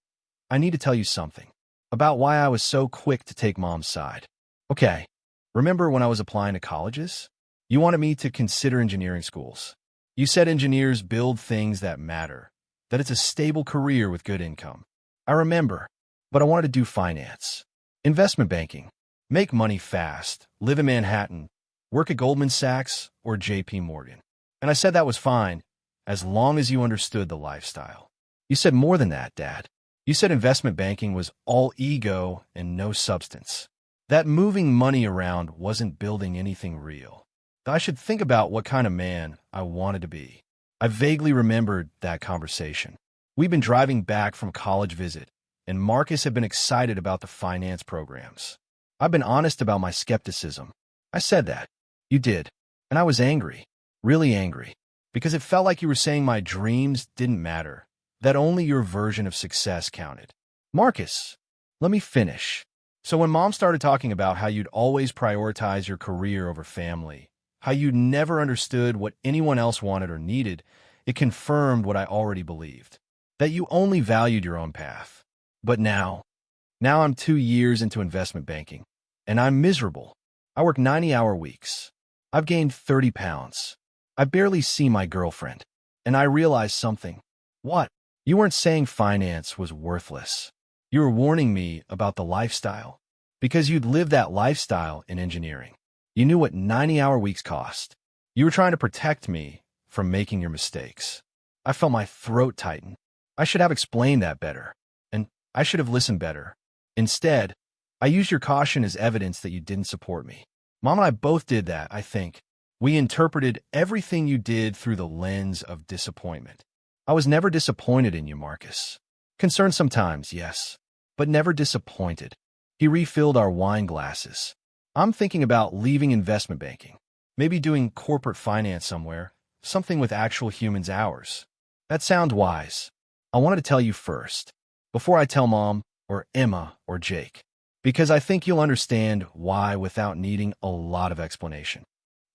I need to tell you something about why I was so quick to take Mom's side. Okay, remember when I was applying to colleges? You wanted me to consider engineering schools. You said engineers build things that matter, that it's a stable career with good income. I remember, but I wanted to do finance, investment banking, make money fast, live in Manhattan, work at Goldman Sachs or JP Morgan. And I said that was fine, as long as you understood the lifestyle. You said more than that, Dad. You said investment banking was all ego and no substance. That moving money around wasn't building anything real. I should think about what kind of man I wanted to be. I vaguely remembered that conversation. We'd been driving back from a college visit, and Marcus had been excited about the finance programs. I've been honest about my skepticism. I said that. You did. And I was angry, really angry, because it felt like you were saying my dreams didn't matter, that only your version of success counted. Marcus, let me finish. So when Mom started talking about how you'd always prioritize your career over family, how you never understood what anyone else wanted or needed, it confirmed what I already believed, that you only valued your own path. But now I'm 2 years into investment banking, and I'm miserable. I work 90-hour weeks. I've gained 30 pounds. I barely see my girlfriend. And I realized something. What? You weren't saying finance was worthless. You were warning me about the lifestyle, because you'd lived that lifestyle in engineering. You knew what 90-hour weeks cost. You were trying to protect me from making your mistakes. I felt my throat tighten. I should have explained that better, and I should have listened better. Instead, I used your caution as evidence that you didn't support me. Mom and I both did that, I think. We interpreted everything you did through the lens of disappointment. I was never disappointed in you, Marcus. Concerned sometimes, yes, but never disappointed. He refilled our wine glasses. I'm thinking about leaving investment banking, maybe doing corporate finance somewhere, something with actual humans' hours. That sounds wise. I wanted to tell you first, before I tell Mom or Emma or Jake, because I think you'll understand why without needing a lot of explanation.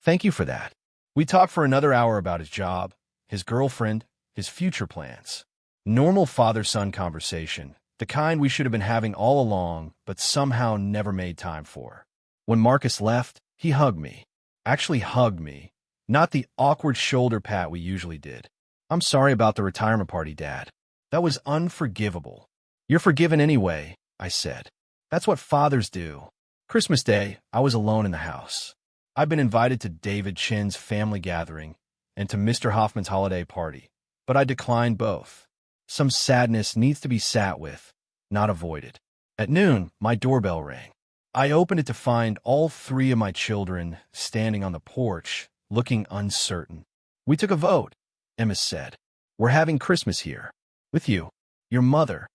Thank you for that. We talked for another hour about his job, his girlfriend, his future plans. Normal father-son conversation, the kind we should have been having all along, but somehow never made time for. When Marcus left, he hugged me. Actually hugged me, not the awkward shoulder pat we usually did. I'm sorry about the retirement party, Dad. That was unforgivable. You're forgiven anyway, I said. That's what fathers do. Christmas Day, I was alone in the house. I've been invited to David Chin's family gathering and to Mr. Hoffman's holiday party, but I declined both. Some sadness needs to be sat with, not avoided. At noon, my doorbell rang. I opened it to find all three of my children standing on the porch, looking uncertain. We took a vote, Emma said. We're having Christmas here. With you. Your mother.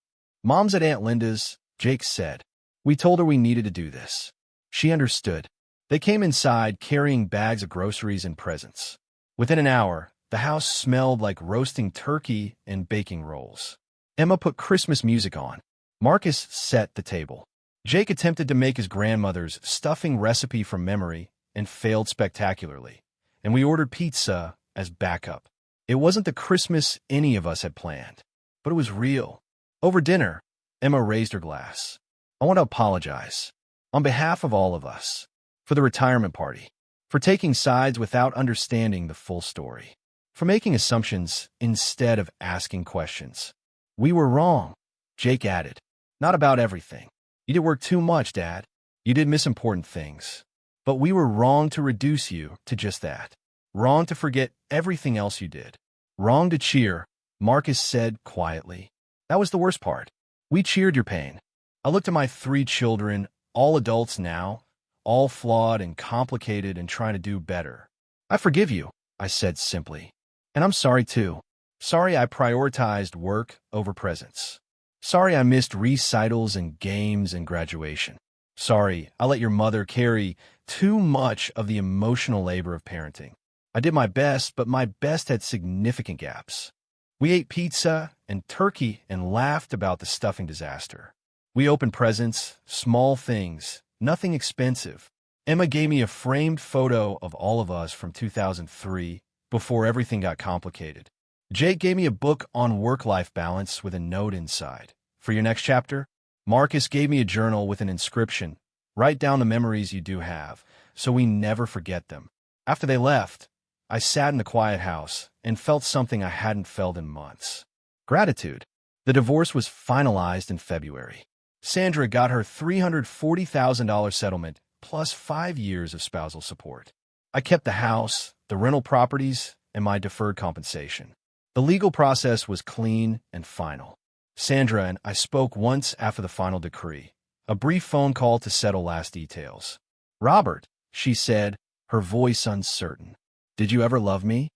Mom's at Aunt Linda's, Jake said. We told her we needed to do this. She understood. They came inside carrying bags of groceries and presents. Within an hour, the house smelled like roasting turkey and baking rolls. Emma put Christmas music on. Marcus set the table. Jake attempted to make his grandmother's stuffing recipe from memory and failed spectacularly, and we ordered pizza as backup. It wasn't the Christmas any of us had planned, but it was real. Over dinner, Emma raised her glass. I want to apologize, on behalf of all of us, for the retirement party, for taking sides without understanding the full story, for making assumptions instead of asking questions. We were wrong, Jake added. Not about everything. You did work too much, Dad. You did miss important things. But we were wrong to reduce you to just that. Wrong to forget everything else you did. Wrong to cheer, Marcus said quietly. That was the worst part. We cheered your pain. I looked at my three children, all adults now, all flawed and complicated and trying to do better. I forgive you, I said simply. And I'm sorry too. Sorry I prioritized work over presents. Sorry I missed recitals and games and graduation. Sorry I let your mother carry too much of the emotional labor of parenting. I did my best, but my best had significant gaps. We ate pizza and turkey and laughed about the stuffing disaster. We opened presents, small things, nothing expensive. Emma gave me a framed photo of all of us from 2003, before everything got complicated. Jake gave me a book on work-life balance with a note inside. For your next chapter, Marcus gave me a journal with an inscription. Write down the memories you do have, so we never forget them. After they left, I sat in the quiet house and felt something I hadn't felt in months. Gratitude. The divorce was finalized in February. Sandra got her $340,000 settlement plus 5 years of spousal support. I kept the house, the rental properties, and my deferred compensation. The legal process was clean and final. Sandra and I spoke once after the final decree, a brief phone call to settle last details. Robert, she said, her voice uncertain. Did you ever love me?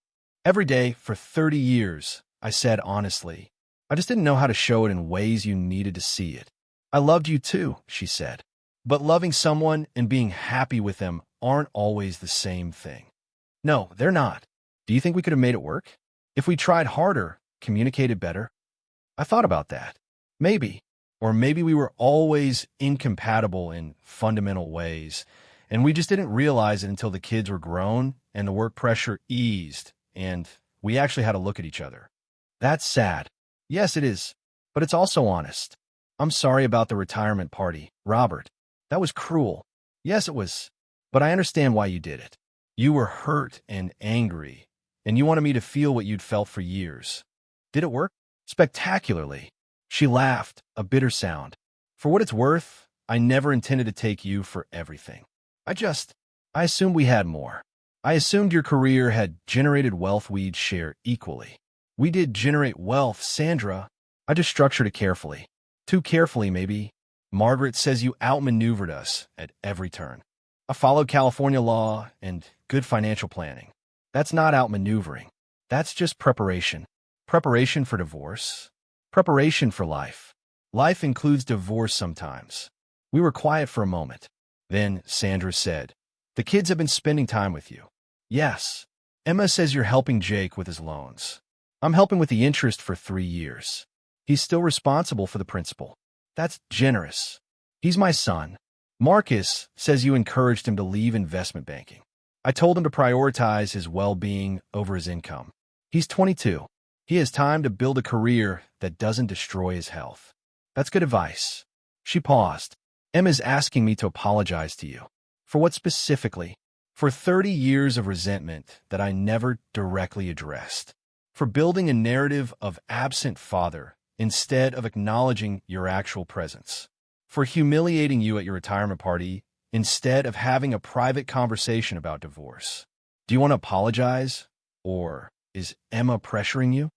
Every day for 30 years, I said honestly. I just didn't know how to show it in ways you needed to see it. I loved you too, she said. But loving someone and being happy with them aren't always the same thing. No, they're not. Do you think we could have made it work? If we tried harder, communicated better? I thought about that. Maybe. Or maybe we were always incompatible in fundamental ways, and we just didn't realize it until the kids were grown and the work pressure eased, and we actually had to look at each other. That's sad. Yes, it is. But it's also honest. I'm sorry about the retirement party, Robert. That was cruel. Yes, it was. But I understand why you did it. You were hurt and angry, and you wanted me to feel what you'd felt for years. Did it work? Spectacularly. She laughed, a bitter sound. For what it's worth, I never intended to take you for everything. I assumed we had more. I assumed your career had generated wealth we'd share equally. We did generate wealth, Sandra. I just structured it carefully. Too carefully, maybe. Margaret says you outmaneuvered us at every turn. I followed California law and good financial planning. That's not outmaneuvering. That's just preparation. Preparation for divorce. Preparation for life. Life includes divorce sometimes. We were quiet for a moment. Then Sandra said, "The kids have been spending time with you." "Yes." "Emma says you're helping Jake with his loans." "I'm helping with the interest for 3 years. He's still responsible for the principal." "That's generous." "He's my son." "Marcus says you encouraged him to leave investment banking." "I told him to prioritize his well-being over his income. He's 22. He has time to build a career that doesn't destroy his health." "That's good advice." She paused. "Emma's asking me to apologize to you." "For what specifically?" "For 30 years of resentment that I never directly addressed. For building a narrative of absent father instead of acknowledging your actual presence. For humiliating you at your retirement party instead of having a private conversation about divorce. Do you want to apologize? Or is Emma pressuring you?"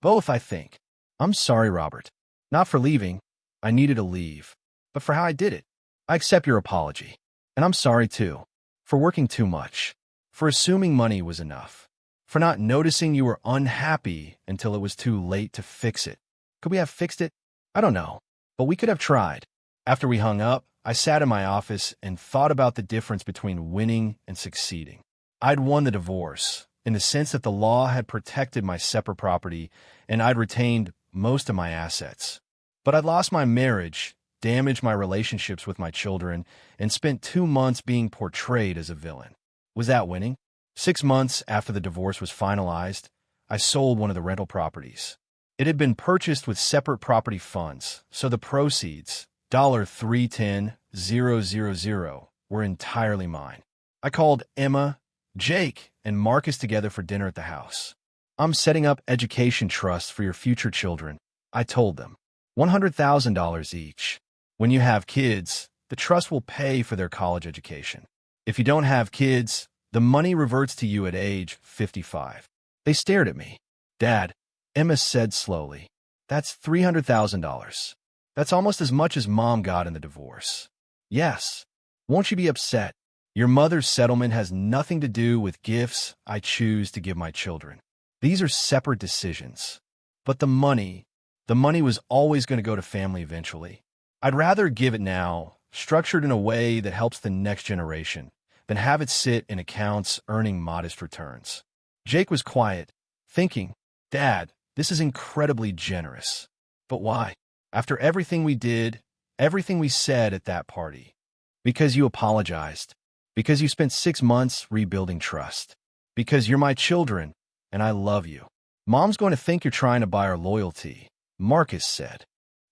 "Both, I think." "I'm sorry, Robert. Not for leaving. I needed to leave. But for how I did it. I accept your apology. And I'm sorry, too. For working too much. For assuming money was enough. For not noticing you were unhappy until it was too late to fix it. Could we have fixed it? I don't know. But we could have tried." After we hung up, I sat in my office and thought about the difference between winning and succeeding. I'd won the divorce, in the sense that the law had protected my separate property and I'd retained most of my assets. But I'd lost my marriage, damaged my relationships with my children, and spent 2 months being portrayed as a villain. Was that winning? 6 months after the divorce was finalized, I sold one of the rental properties. It had been purchased with separate property funds, so the proceeds, $310,000, were entirely mine. I called Emma, Jake, and Marcus together for dinner at the house. "I'm setting up education trusts for your future children," I told them. $100,000 each. When you have kids, the trust will pay for their college education. If you don't have kids, the money reverts to you at age 55. They stared at me. "Dad," Emma said slowly, "that's $300,000. That's almost as much as Mom got in the divorce." "Yes." "Won't you be upset? Your mother's settlement has nothing to do with gifts I choose to give my children. These are separate decisions. But the money was always going to go to family eventually. I'd rather give it now, structured in a way that helps the next generation, than have it sit in accounts earning modest returns." Jake was quiet, thinking, "Dad, this is incredibly generous. But why? After everything we did, everything we said at that party. Because you apologized. Because you spent 6 months rebuilding trust. Because you're my children, and I love you." "Mom's going to think you're trying to buy our loyalty," Marcus said.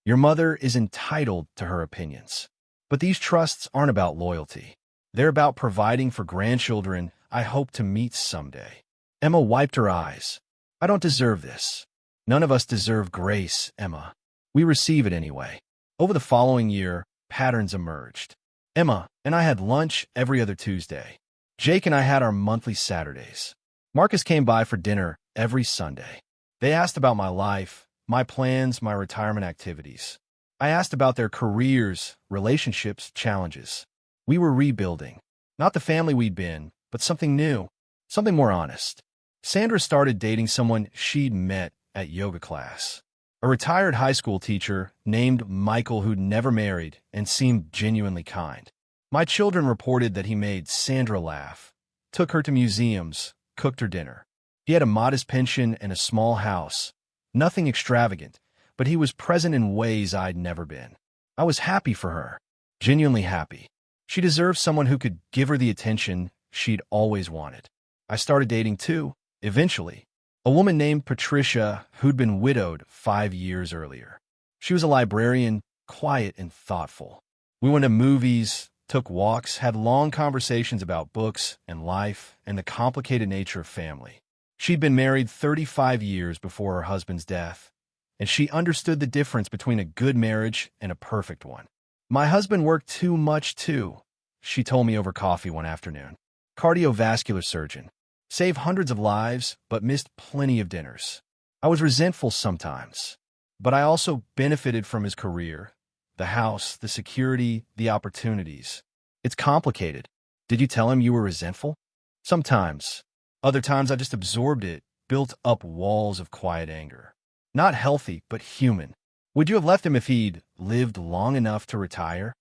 "Your mother is entitled to her opinions. But these trusts aren't about loyalty. They're about providing for grandchildren I hope to meet someday." Emma wiped her eyes. "I don't deserve this. None of us deserve grace, Emma. We receive it anyway." Over the following year, patterns emerged. Emma and I had lunch every other Tuesday. Jake and I had our monthly Saturdays. Marcus came by for dinner every Sunday. They asked about my life, my plans, my retirement activities. I asked about their careers, relationships, challenges. We were rebuilding. Not the family we'd been, but something new, something more honest. Sandra started dating someone she'd met at yoga class. A retired high school teacher named Michael who'd never married and seemed genuinely kind. My children reported that he made Sandra laugh, took her to museums, cooked her dinner. He had a modest pension and a small house. Nothing extravagant, but he was present in ways I'd never been. I was happy for her, genuinely happy. She deserved someone who could give her the attention she'd always wanted. I started dating too, eventually. A woman named Patricia who'd been widowed 5 years earlier. She was a librarian, quiet and thoughtful. We went to movies, took walks, had long conversations about books and life and the complicated nature of family. She'd been married 35 years before her husband's death, and she understood the difference between a good marriage and a perfect one. "My husband worked too much too," she told me over coffee one afternoon. "Cardiovascular surgeon. Saved hundreds of lives, but missed plenty of dinners." I was resentful sometimes, but I also benefited from his career, the house, the security, the opportunities. "It's complicated." "Did you tell him you were resentful?" "Sometimes. Other times I just absorbed it, built up walls of quiet anger. Not healthy, but human." "Would you have left him if he'd lived long enough to retire?"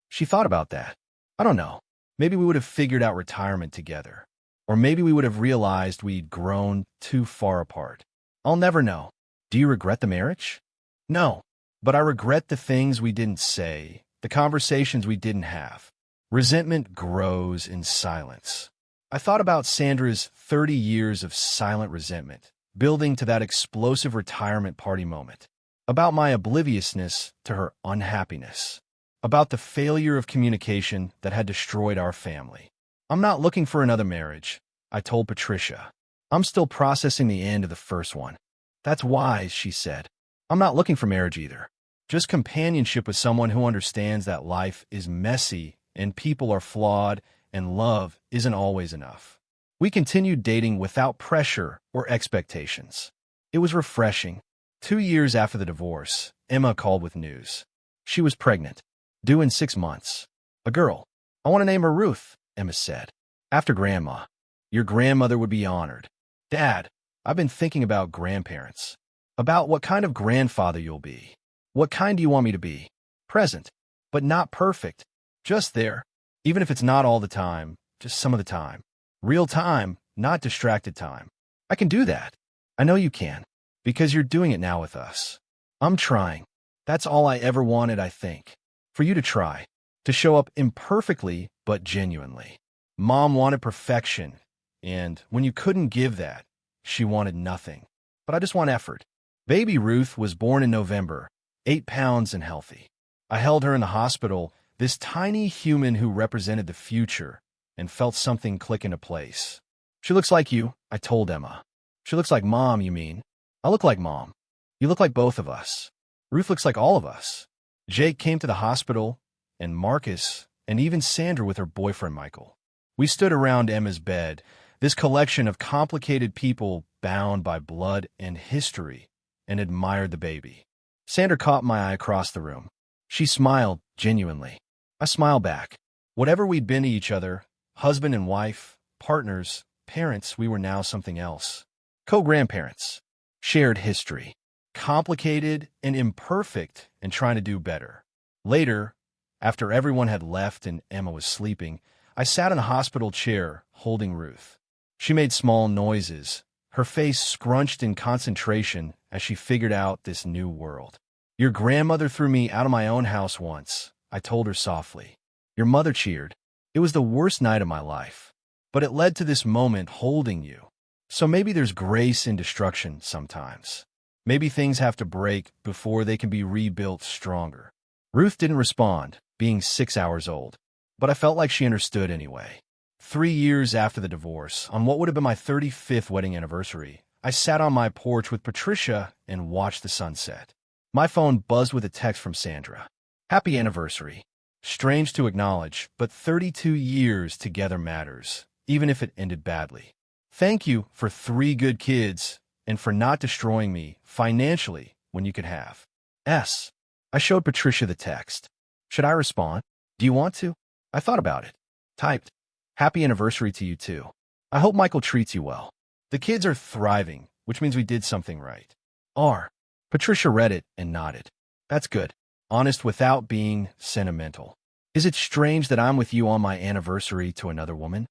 She thought about that. I don't know. Maybe we would have figured out retirement together. Or maybe we would have realized we'd grown too far apart. I'll never know. Do you regret the marriage? No. But I regret the things we didn't say, the conversations we didn't have. Resentment grows in silence. I thought about Sandra's 30 years of silent resentment, building to that explosive retirement party moment. About my obliviousness to her unhappiness. About the failure of communication that had destroyed our family. I'm not looking for another marriage, I told Patricia. I'm still processing the end of the first one. That's wise, she said. I'm not looking for marriage either. Just companionship with someone who understands that life is messy and people are flawed and love isn't always enough. We continued dating without pressure or expectations. It was refreshing. 2 years after the divorce, Emma called with news. She was pregnant, due in 6 months. A girl. I want to name her Ruth, Emma said. After Grandma. Your grandmother would be honored. Dad, I've been thinking about grandparents. About what kind of grandfather you'll be. What kind do you want me to be? Present, but not perfect. Just there. Even if it's not all the time, just some of the time. Real time, not distracted time. I can do that. I know you can. Because you're doing it now with us. I'm trying. That's all I ever wanted, I think. For you to try. To show up imperfectly, but genuinely. Mom wanted perfection. And when you couldn't give that, she wanted nothing. But I just want effort. Baby Ruth was born in November, 8 pounds and healthy. I held her in the hospital, this tiny human who represented the future, and felt something click into place. She looks like you, I told Emma. She looks like Mom, you mean? I look like Mom. You look like both of us. Ruth looks like all of us. Jake came to the hospital, and Marcus, and even Sandra with her boyfriend Michael. We stood around Emma's bed, this collection of complicated people bound by blood and history, and admired the baby. Sandra caught my eye across the room. She smiled, genuinely. I smiled back. Whatever we'd been to each other, husband and wife, partners, parents, we were now something else. Co-grandparents. Shared history. Complicated and imperfect and trying to do better. Later, after everyone had left and Emma was sleeping, I sat in a hospital chair, holding Ruth. She made small noises, her face scrunched in concentration as she figured out this new world. Your grandmother threw me out of my own house once, I told her softly. Your mother cheered. It was the worst night of my life. But it led to this moment holding you. So maybe there's grace in destruction sometimes. Maybe things have to break before they can be rebuilt stronger. Ruth didn't respond, being 6 hours old. But I felt like she understood anyway. 3 years after the divorce, on what would have been my 35th wedding anniversary, I sat on my porch with Patricia and watched the sunset. My phone buzzed with a text from Sandra. Happy anniversary. Strange to acknowledge, but 32 years together matters, even if it ended badly. Thank you for 3 good kids and for not destroying me financially when you could have. S. I showed Patricia the text. Should I respond? Do you want to? I thought about it. Typed. Happy anniversary to you too. I hope Michael treats you well. The kids are thriving, which means we did something right. R. Patricia read it and nodded. That's good. Honest without being sentimental. Is it strange that I'm with you on my anniversary to another woman?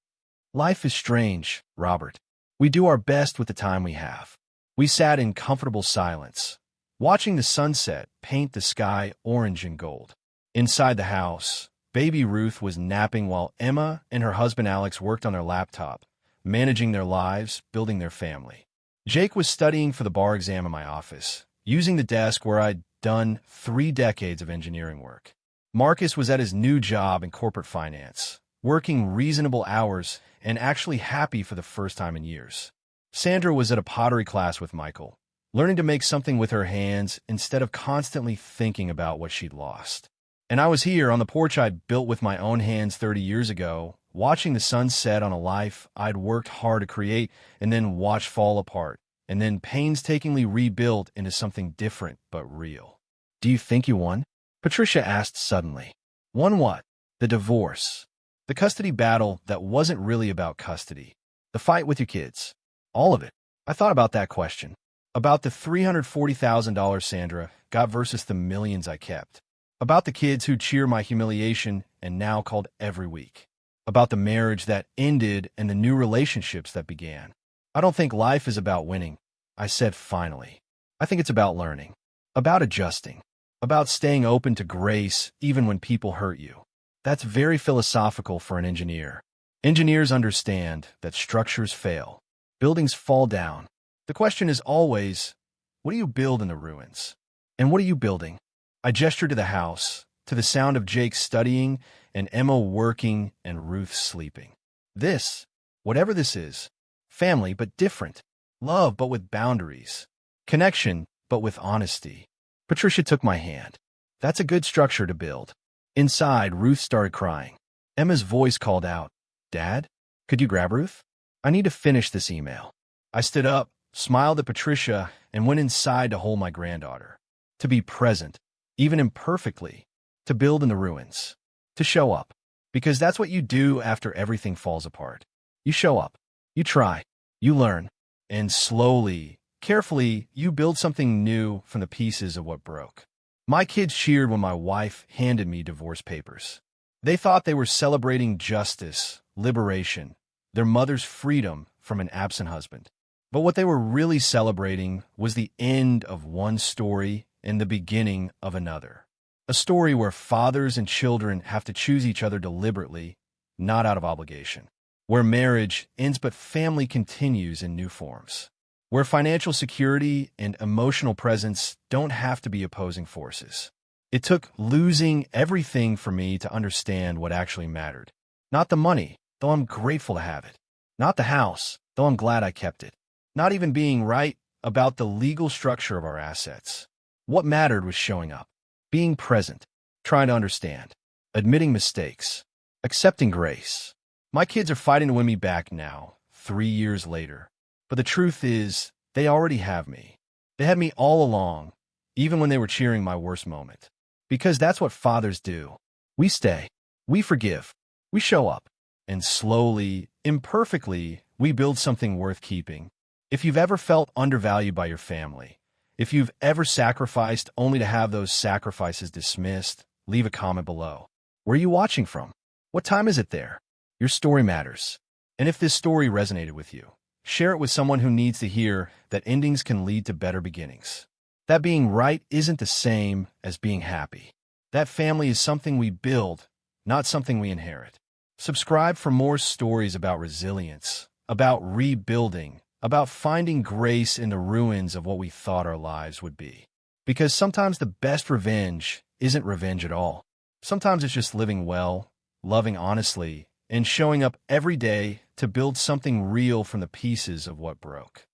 Life is strange, Robert. We do our best with the time we have. We sat in comfortable silence, watching the sunset paint the sky orange and gold. Inside the house, baby Ruth was napping while Emma and her husband Alex worked on their laptop, managing their lives, building their family. Jake was studying for the bar exam in my office, using the desk where I'd done 3 decades of engineering work. Marcus was at his new job in corporate finance, working reasonable hours and actually happy for the first time in years. Sandra was at a pottery class with Michael, learning to make something with her hands instead of constantly thinking about what she'd lost. And I was here on the porch I'd built with my own hands 30 years ago, watching the sun set on a life I'd worked hard to create and then watch fall apart, and then painstakingly rebuilt into something different but real. Do you think you won? Patricia asked suddenly. Won what? The divorce. The custody battle that wasn't really about custody. The fight with your kids. All of it. I thought about that question. About the $340,000 Sandra got versus the millions I kept. About the kids who'd cheer my humiliation and now called every week. About the marriage that ended and the new relationships that began. I don't think life is about winning, I said finally. I think it's about learning, about adjusting, about staying open to grace even when people hurt you. That's very philosophical for an engineer. Engineers understand that structures fail. Buildings fall down. The question is always, what do you build in the ruins? And what are you building? I gestured to the house, to the sound of Jake studying and Emma working and Ruth sleeping. This, whatever this is, family but different, love but with boundaries, connection but with honesty. Patricia took my hand. That's a good structure to build. Inside, Ruth started crying. Emma's voice called out, "Dad, could you grab Ruth? I need to finish this email." I stood up, smiled at Patricia, and went inside to hold my granddaughter. To be present, even imperfectly, to build in the ruins, to show up. Because that's what you do after everything falls apart. You show up, you try, you learn, and slowly, carefully, you build something new from the pieces of what broke. My kids cheered when my wife handed me divorce papers. They thought they were celebrating justice, liberation, their mother's freedom from an absent husband. But what they were really celebrating was the end of one story and the beginning of another. A story where fathers and children have to choose each other deliberately, not out of obligation. Where marriage ends but family continues in new forms. Where financial security and emotional presence don't have to be opposing forces. It took losing everything for me to understand what actually mattered. Not the money, though I'm grateful to have it. Not the house, though I'm glad I kept it. Not even being right about the legal structure of our assets. What mattered was showing up, being present, trying to understand, admitting mistakes, accepting grace. My kids are fighting to win me back now, 3 years later. But the truth is, they already have me. They had me all along, even when they were cheering my worst moment. Because that's what fathers do. We stay, we forgive, we show up, and slowly, imperfectly, we build something worth keeping. If you've ever felt undervalued by your family, if you've ever sacrificed only to have those sacrifices dismissed, leave a comment below. Where are you watching from? What time is it there? Your story matters. And if this story resonated with you, share it with someone who needs to hear that endings can lead to better beginnings. That being right isn't the same as being happy. That family is something we build, not something we inherit. Subscribe for more stories about resilience, about rebuilding, about finding grace in the ruins of what we thought our lives would be. Because sometimes the best revenge isn't revenge at all. Sometimes it's just living well, loving honestly, and showing up every day to build something real from the pieces of what broke.